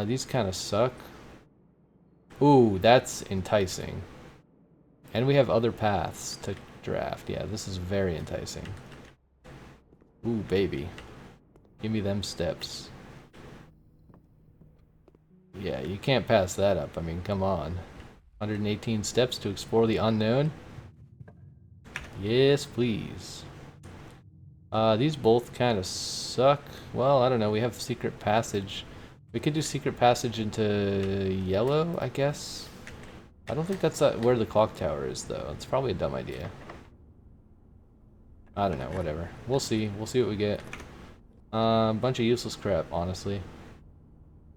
These kind of suck. Ooh, that's enticing. And we have other paths to draft. Yeah, this is very enticing. Ooh, baby. Give me them steps. Yeah, you can't pass that up. I mean, come on. 118 steps to explore the unknown? Yes, please. These both kind of suck. Well, I don't know. We have secret passage. We could do secret passage into yellow, I guess. I don't think that's where the clock tower is, though. It's probably a dumb idea. I don't know. Whatever. We'll see. We'll see what we get. Bunch of useless crap, honestly.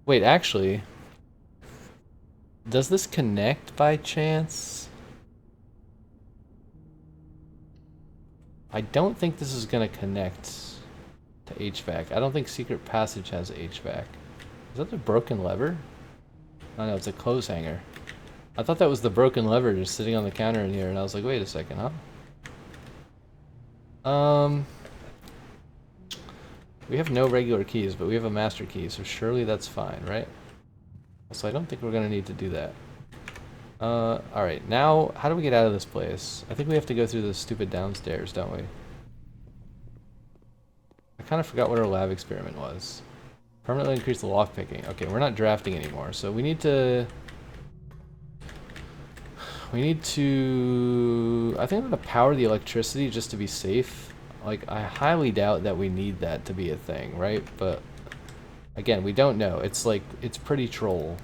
Wait, actually, does this connect by chance? I don't think this is gonna connect to HVAC. I don't think secret passage has HVAC. Is that the broken lever? Oh no, it's a clothes hanger. I thought that was the broken lever just sitting on the counter in here, and I was like, wait a second, huh? We have no regular keys, but we have a master key, so surely that's fine, right? So I don't think we're gonna need to do that. Alright, now, how do we get out of this place? I think we have to go through the stupid downstairs, don't we? I kind of forgot what our lab experiment was. Permanently increase the lockpicking. Okay, we're not drafting anymore, so we need to... I think I'm gonna power the electricity just to be safe. Like, I highly doubt that we need that to be a thing, right? But, again, we don't know. It's like, it's pretty troll.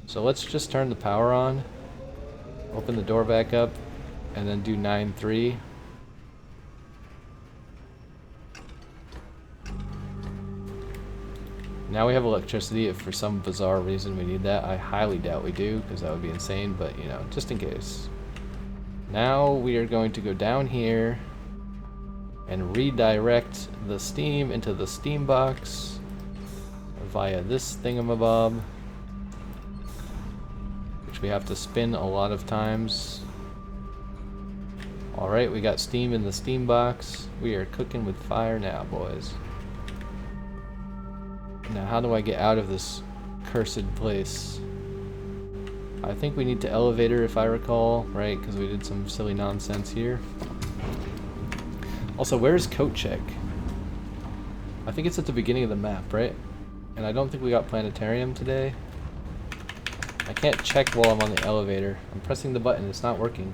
So let's just turn the power on, open the door back up, and then do 9-3. Now we have electricity. If for some bizarre reason we need that, I highly doubt we do, because that would be insane, but, you know, just in case. Now we are going to go down here and redirect the steam into the steam box via this thingamabob, which we have to spin a lot of times. Alright, we got steam in the steam box. We are cooking with fire now, boys. Now, how do I get out of this cursed place? I think we need to elevator, if I recall, right? Because we did some silly nonsense here. Also, where's coat check? I think it's at the beginning of the map, right? And I don't think we got planetarium today. I can't check while I'm on the elevator. I'm pressing the button, it's not working.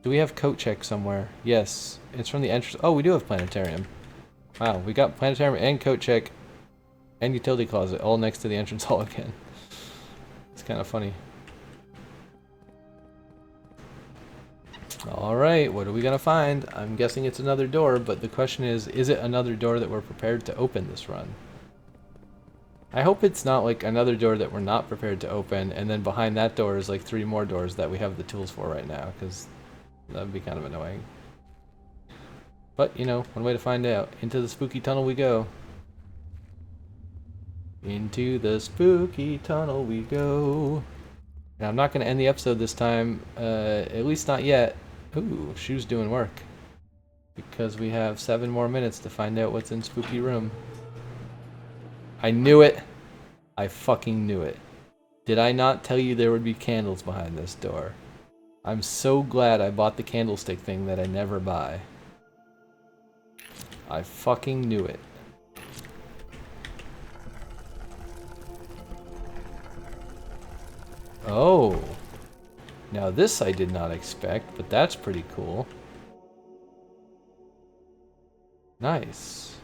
Do we have coat check somewhere? Yes, it's from the entrance. Oh, we do have planetarium. Wow, we got planetarium and coat check and utility closet all next to the entrance hall again. It's kind of funny. Alright, what are we gonna find? I'm guessing it's another door, but the question is it another door that we're prepared to open this run? I hope it's not like another door that we're not prepared to open, and then behind that door is like 3 more doors that we have the tools for right now, because that would be kind of annoying. But, you know, one way to find out. Into the spooky tunnel we go. Into the spooky tunnel we go. Now, I'm not going to end the episode this time, at least not yet. Ooh, shoe's doing work. Because we have 7 more minutes to find out what's in spooky room. I knew it. I fucking knew it. Did I not tell you there would be candles behind this door? I'm so glad I bought the candlestick thing that I never buy. I fucking knew it. Oh. Now this I did not expect, but that's pretty cool. Nice.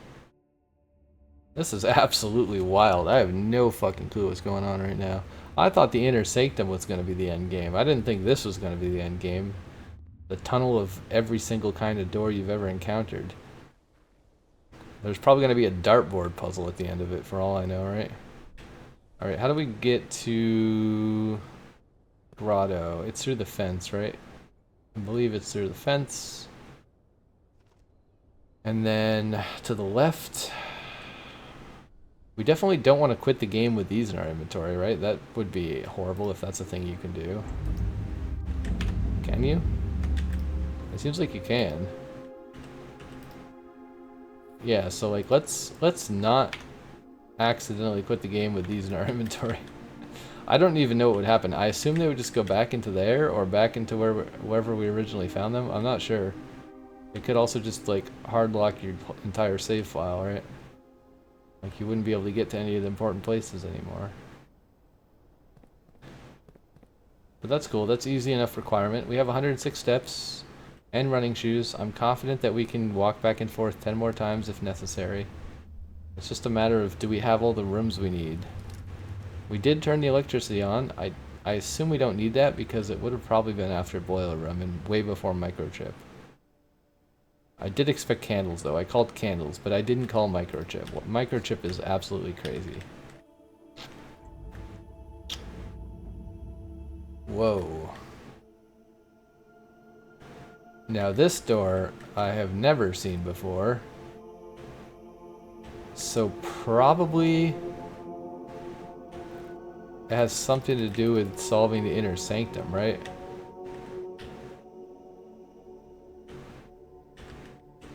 This is absolutely wild. I have no fucking clue what's going on right now. I thought the inner sanctum was going to be the end game. I didn't think this was going to be the end game. The tunnel of every single kind of door you've ever encountered. There's probably going to be a dartboard puzzle at the end of it, for all I know, right? Alright, how do we get to Grotto? It's through the fence, right? I believe it's through the fence. And then to the left. We definitely don't want to quit the game with these in our inventory, right? That would be horrible if that's a thing you can do. Can you? It seems like you can. Yeah, so like let's not accidentally quit the game with these in our inventory. I don't even know what would happen. I assume they would just go back into there or back into wherever we originally found them. I'm not sure. It could also just like hard lock your entire save file, right? Like you wouldn't be able to get to any of the important places anymore. But that's cool. That's easy enough requirement. We have 106 steps. And running shoes. I'm confident that we can walk back and forth 10 more times if necessary. It's just a matter of, do we have all the rooms we need? We did turn the electricity on. I assume we don't need that because it would have probably been after boiler room and way before microchip. I did expect candles though. I called candles, but I didn't call microchip. Microchip is absolutely crazy. Whoa. Now this door I have never seen before. So probably it has something to do with solving the inner sanctum, right?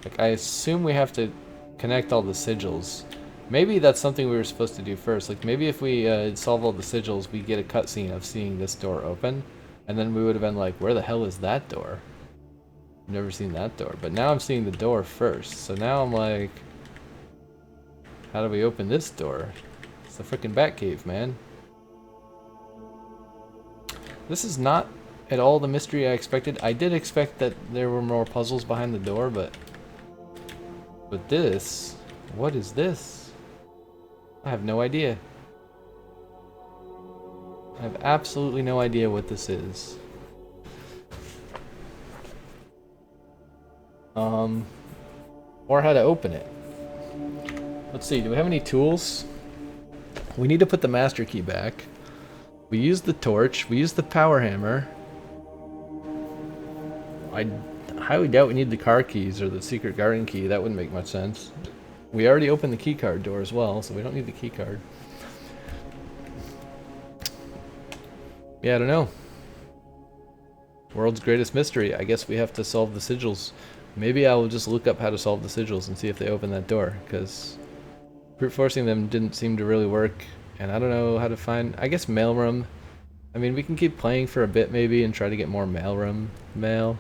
Like, I assume we have to connect all the sigils. Maybe that's something we were supposed to do first. Like, maybe if we solve all the sigils, we get a cutscene of seeing this door open. And then we would have been like, where the hell is that door? I've never seen that door. But now I'm seeing the door first. So now I'm like, how do we open this door? It's the frickin' Batcave, man. This is not at all the mystery I expected. I did expect that there were more puzzles behind the door, but this, what is this? I have no idea. I have absolutely no idea what this is. Or how to open it. Let's see, do we have any tools? We need to put the master key back. We used the torch, we used the power hammer. I highly doubt we need the car keys or the secret garden key. That wouldn't make much sense. We already opened the key card door as well, so we don't need the key card. Yeah, I don't know. World's greatest mystery. I guess we have to solve the sigils. Maybe I will just look up how to solve the sigils and see if they open that door, because brute forcing them didn't seem to really work, and I don't know how to find... I guess mailroom. I mean, we can keep playing for a bit maybe and try to get more mailroom mail.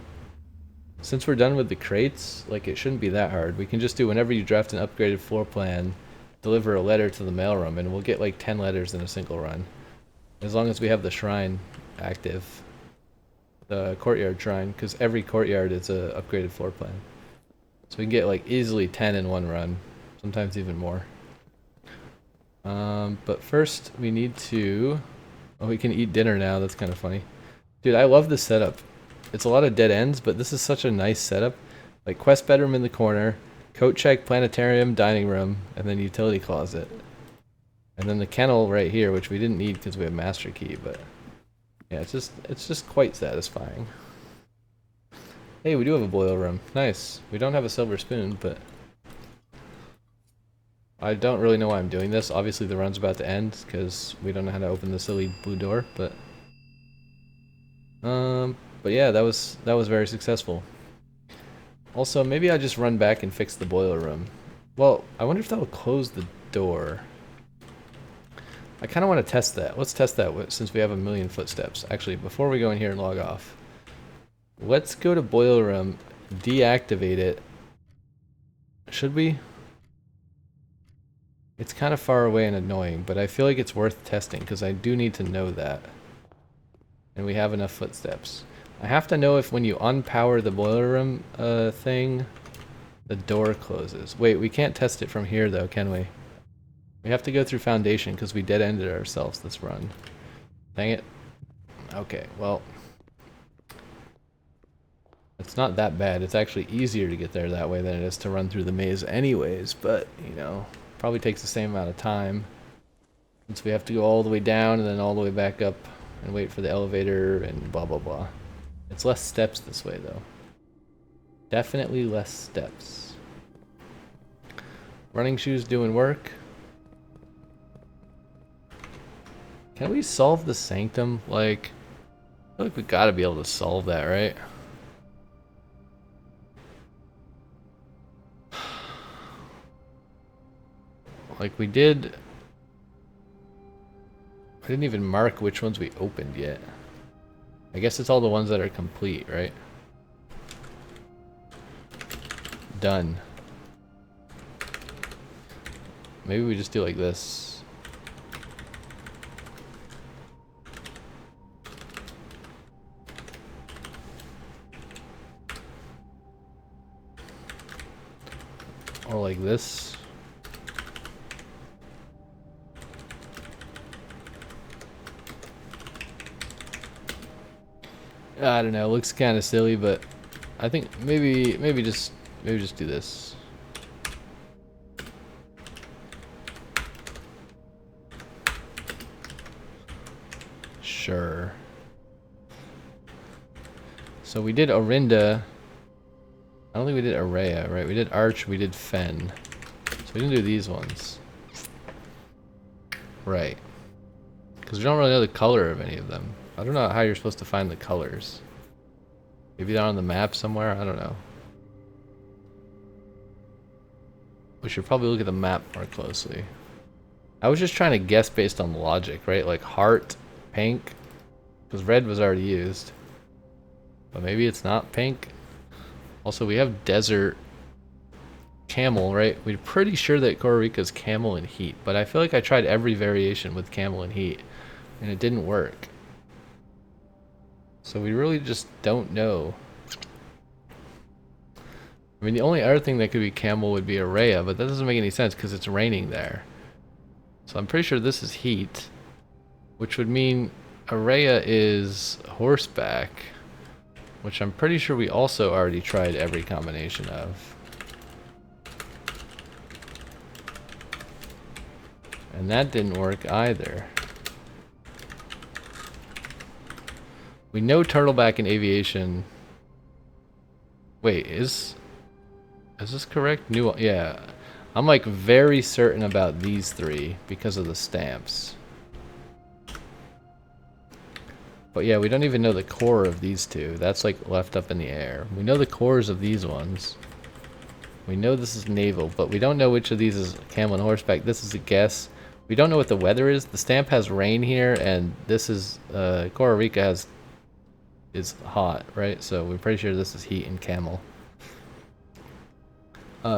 Since we're done with the crates, like, it shouldn't be that hard. We can just do, whenever you draft an upgraded floor plan, deliver a letter to the mailroom, and we'll get like 10 letters in a single run. As long as we have the shrine active. The courtyard shrine, because every courtyard is a upgraded floor plan. So we can get like easily 10 in one run, sometimes even more. But first we need to... Oh, we can eat dinner now, that's kind of funny. Dude, I love this setup. It's a lot of dead ends, but this is such a nice setup. Like, quest bedroom in the corner, coat check, planetarium, dining room, and then utility closet. And then the kennel right here, which we didn't need because we have master key, but... yeah, it's just quite satisfying. Hey, we do have a boiler room. Nice. We don't have a silver spoon, but... I don't really know why I'm doing this. Obviously the run's about to end, because we don't know how to open the silly blue door, but... But yeah, that was very successful. Also, maybe I just run back and fix the boiler room. Well, I wonder if that will close the door. I kind of want to test that. Let's test that since we have a million footsteps. Actually, before we go in here and log off, let's go to boiler room, deactivate it. Should we? It's kind of far away and annoying, but I feel like it's worth testing because I do need to know that. And we have enough footsteps. I have to know if when you unpower the boiler room thing, the door closes. Wait, we can't test it from here though, can we? We have to go through foundation because we dead-ended ourselves this run. Dang it. Okay, well. It's not that bad. It's actually easier to get there that way than it is to run through the maze anyways, but, you know, probably takes the same amount of time. Since we have to go all the way down and then all the way back up and wait for the elevator and blah blah blah. It's less steps this way though. Definitely less steps. Running shoes doing work. Can we solve the sanctum? Like, I feel like we gotta be able to solve that, right? Like we did... I didn't even mark which ones we opened yet. I guess it's all the ones that are complete, right? Done. Maybe we just do like this. Or like this. I don't know, it looks kind of silly, but I think maybe just do this. Sure. So we did Orinda. I don't think we did Araya, right? We did Arch, we did Fen. So we didn't do these ones. Right. Because we don't really know the color of any of them. I don't know how you're supposed to find the colors. Maybe they're on the map somewhere? I don't know. We should probably look at the map more closely. I was just trying to guess based on logic, right? Like heart, pink. Because red was already used. But maybe it's not pink. Also, we have desert camel, right? We're pretty sure that Costa Rica's camel and heat. But I feel like I tried every variation with camel and heat. And it didn't work. So we really just don't know. I mean, the only other thing that could be camel would be Araya, but that doesn't make any sense because it's raining there. So I'm pretty sure this is heat, which would mean Araya is horseback, which I'm pretty sure we also already tried every combination of. And that didn't work either. We know turtleback and aviation. Wait, is this correct? Yeah. I'm like very certain about these three because of the stamps. But yeah, we don't even know the core of these two. That's like left up in the air. We know the cores of these ones. We know this is naval, but we don't know which of these is camel and horseback. This is a guess. We don't know what the weather is. The stamp has rain here, and this is Costa Rica is hot, right? So we're pretty sure this is heat and camel.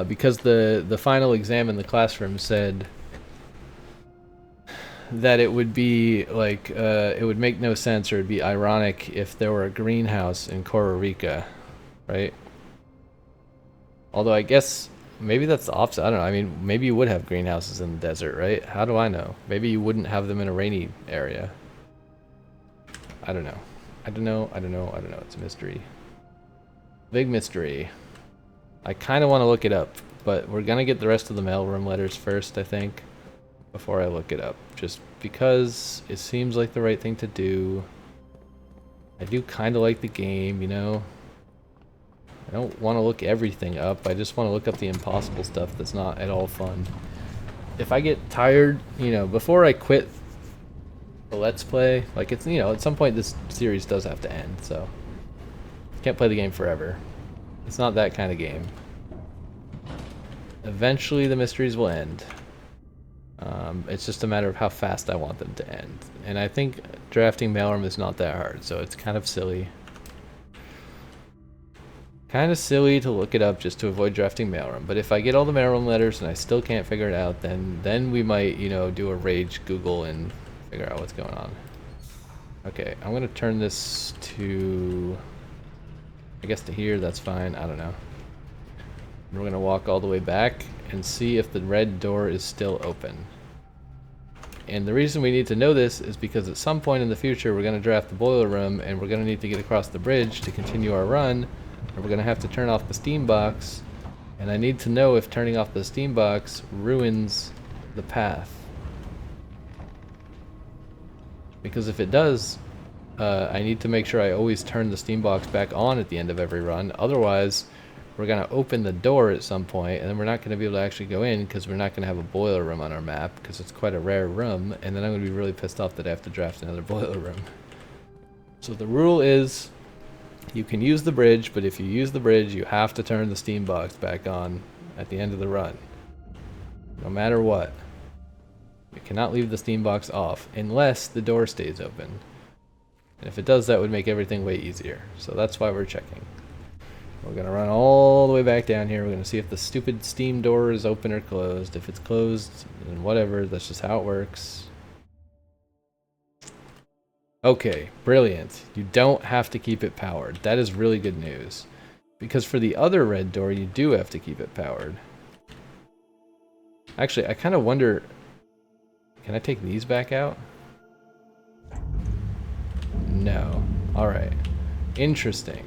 Because the final exam in the classroom said that it would be like it would make no sense or it'd be ironic if there were a greenhouse in Costa Rica, right? Although I guess maybe that's the opposite. I don't know. I mean, maybe you would have greenhouses in the desert, right? How do I know? Maybe you wouldn't have them in a rainy area. I don't know. I don't know. It's a mystery. Big mystery. I kind of want to look it up, but we're going to get the rest of the mailroom letters first, I think, before I look it up. Just because it seems like the right thing to do. I do kind of like the game, you know? I don't want to look everything up. I just want to look up the impossible stuff that's not at all fun. If I get tired, you know, before I quit the Let's Play, like it's, you know, at some point this series does have to end, so can't play the game forever. It's not that kind of game. Eventually the mysteries will end. It's just a matter of how fast I want them to end. And I think drafting mailroom is not that hard, so it's kind of silly. Kind of silly to look it up just to avoid drafting mailroom. But if I get all the mailroom letters and I still can't figure it out, then we might, you know, do a rage Google and figure out what's going on. Okay, I'm gonna turn this to, I guess to here, that's fine, I don't know. We're gonna walk all the way back and see if the red door is still open. And the reason we need to know this is because at some point in the future we're gonna draft the boiler room and we're gonna need to get across the bridge to continue our run. And we're gonna have to turn off the steam box. And I need to know if turning off the steam box ruins the path. Because if it does, I need to make sure I always turn the steam box back on at the end of every run. Otherwise, we're going to open the door at some point, and then we're not going to be able to actually go in because we're not going to have a boiler room on our map because it's quite a rare room, and then I'm going to be really pissed off that I have to draft another boiler room. So the rule is you can use the bridge, but if you use the bridge, you have to turn the steam box back on at the end of the run. No matter what. You cannot leave the steam box off unless the door stays open. And if it does, that would make everything way easier. So that's why we're checking. We're going to run all the way back down here. We're going to see if the stupid steam door is open or closed. If it's closed, then whatever. That's just how it works. Okay, brilliant. You don't have to keep it powered. That is really good news. Because for the other red door, you do have to keep it powered. Actually, I kind of wonder, can I take these back out? No. Alright. Interesting.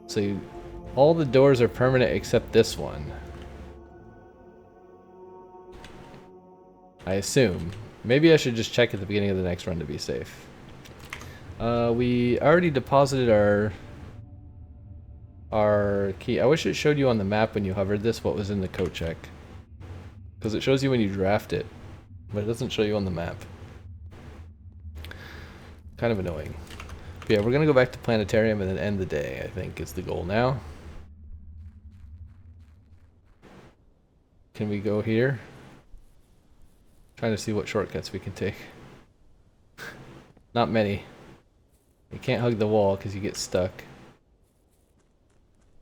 So all the doors are permanent except this one. I assume. Maybe I should just check at the beginning of the next run to be safe. We already deposited our key. I wish it showed you on the map when you hovered this what was in the coat check. Because it shows you when you draft it, but it doesn't show you on the map. Kind of annoying. But yeah, we're going to go back to Planetarium and then end the day, I think is the goal now. Can we go here? Trying to see what shortcuts we can take. Not many. You can't hug the wall because you get stuck.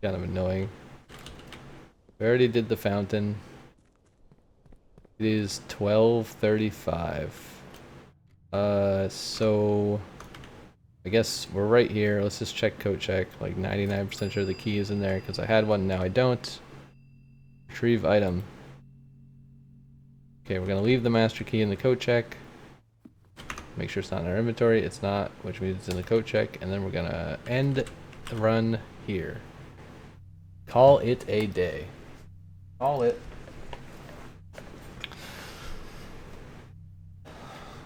Kind of annoying. We already did the fountain. It is 12:35. So I guess we're right here. Let's just check coat check. Like 99% sure the key is in there because I had one, now I don't. Retrieve item. Okay, we're gonna leave the master key in the coat check. Make sure it's not in our inventory. It's not, which means it's in the coat check, and then we're gonna end the run here. Call it a day. Call it.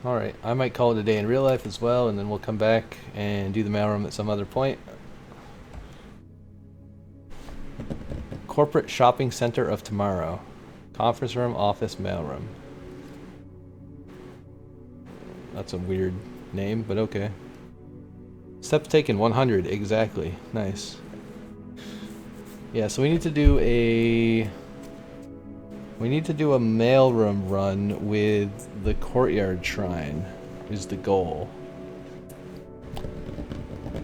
Alright, I might call it a day in real life as well, and then we'll come back and do the mailroom at some other point. Corporate Shopping Center of Tomorrow. Conference room, office, mailroom. That's a weird name, but okay. Steps taken 100, exactly. Nice. Yeah, so we need to do a mailroom run with the courtyard shrine is the goal.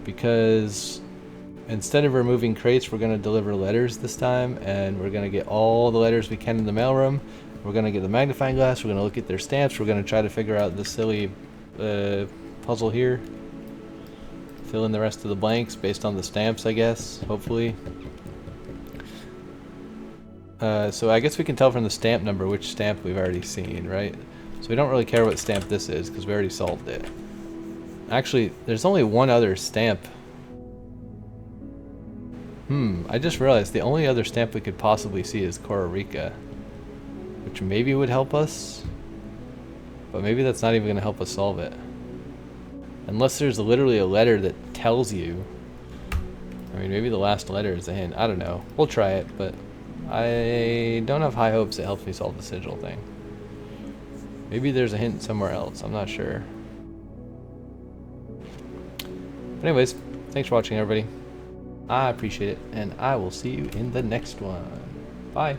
Because instead of removing crates, we're going to deliver letters this time, and we're going to get all the letters we can in the mailroom. We're going to get the magnifying glass, we're going to look at their stamps, we're going to try to figure out the silly puzzle here. Fill in the rest of the blanks based on the stamps, I guess, hopefully. So I guess we can tell from the stamp number which stamp we've already seen, right? So we don't really care what stamp this is because we already solved it. Actually, there's only one other stamp. I just realized the only other stamp we could possibly see is Costa Rica, which maybe would help us, but maybe that's not even going to help us solve it. Unless there's literally a letter that tells you. I mean, maybe the last letter is a hint. I don't know. We'll try it, but I don't have high hopes it helps me solve the sigil thing. Maybe there's a hint somewhere else. I'm not sure. But anyways, thanks for watching, everybody. I appreciate it, and I will see you in the next one. Bye.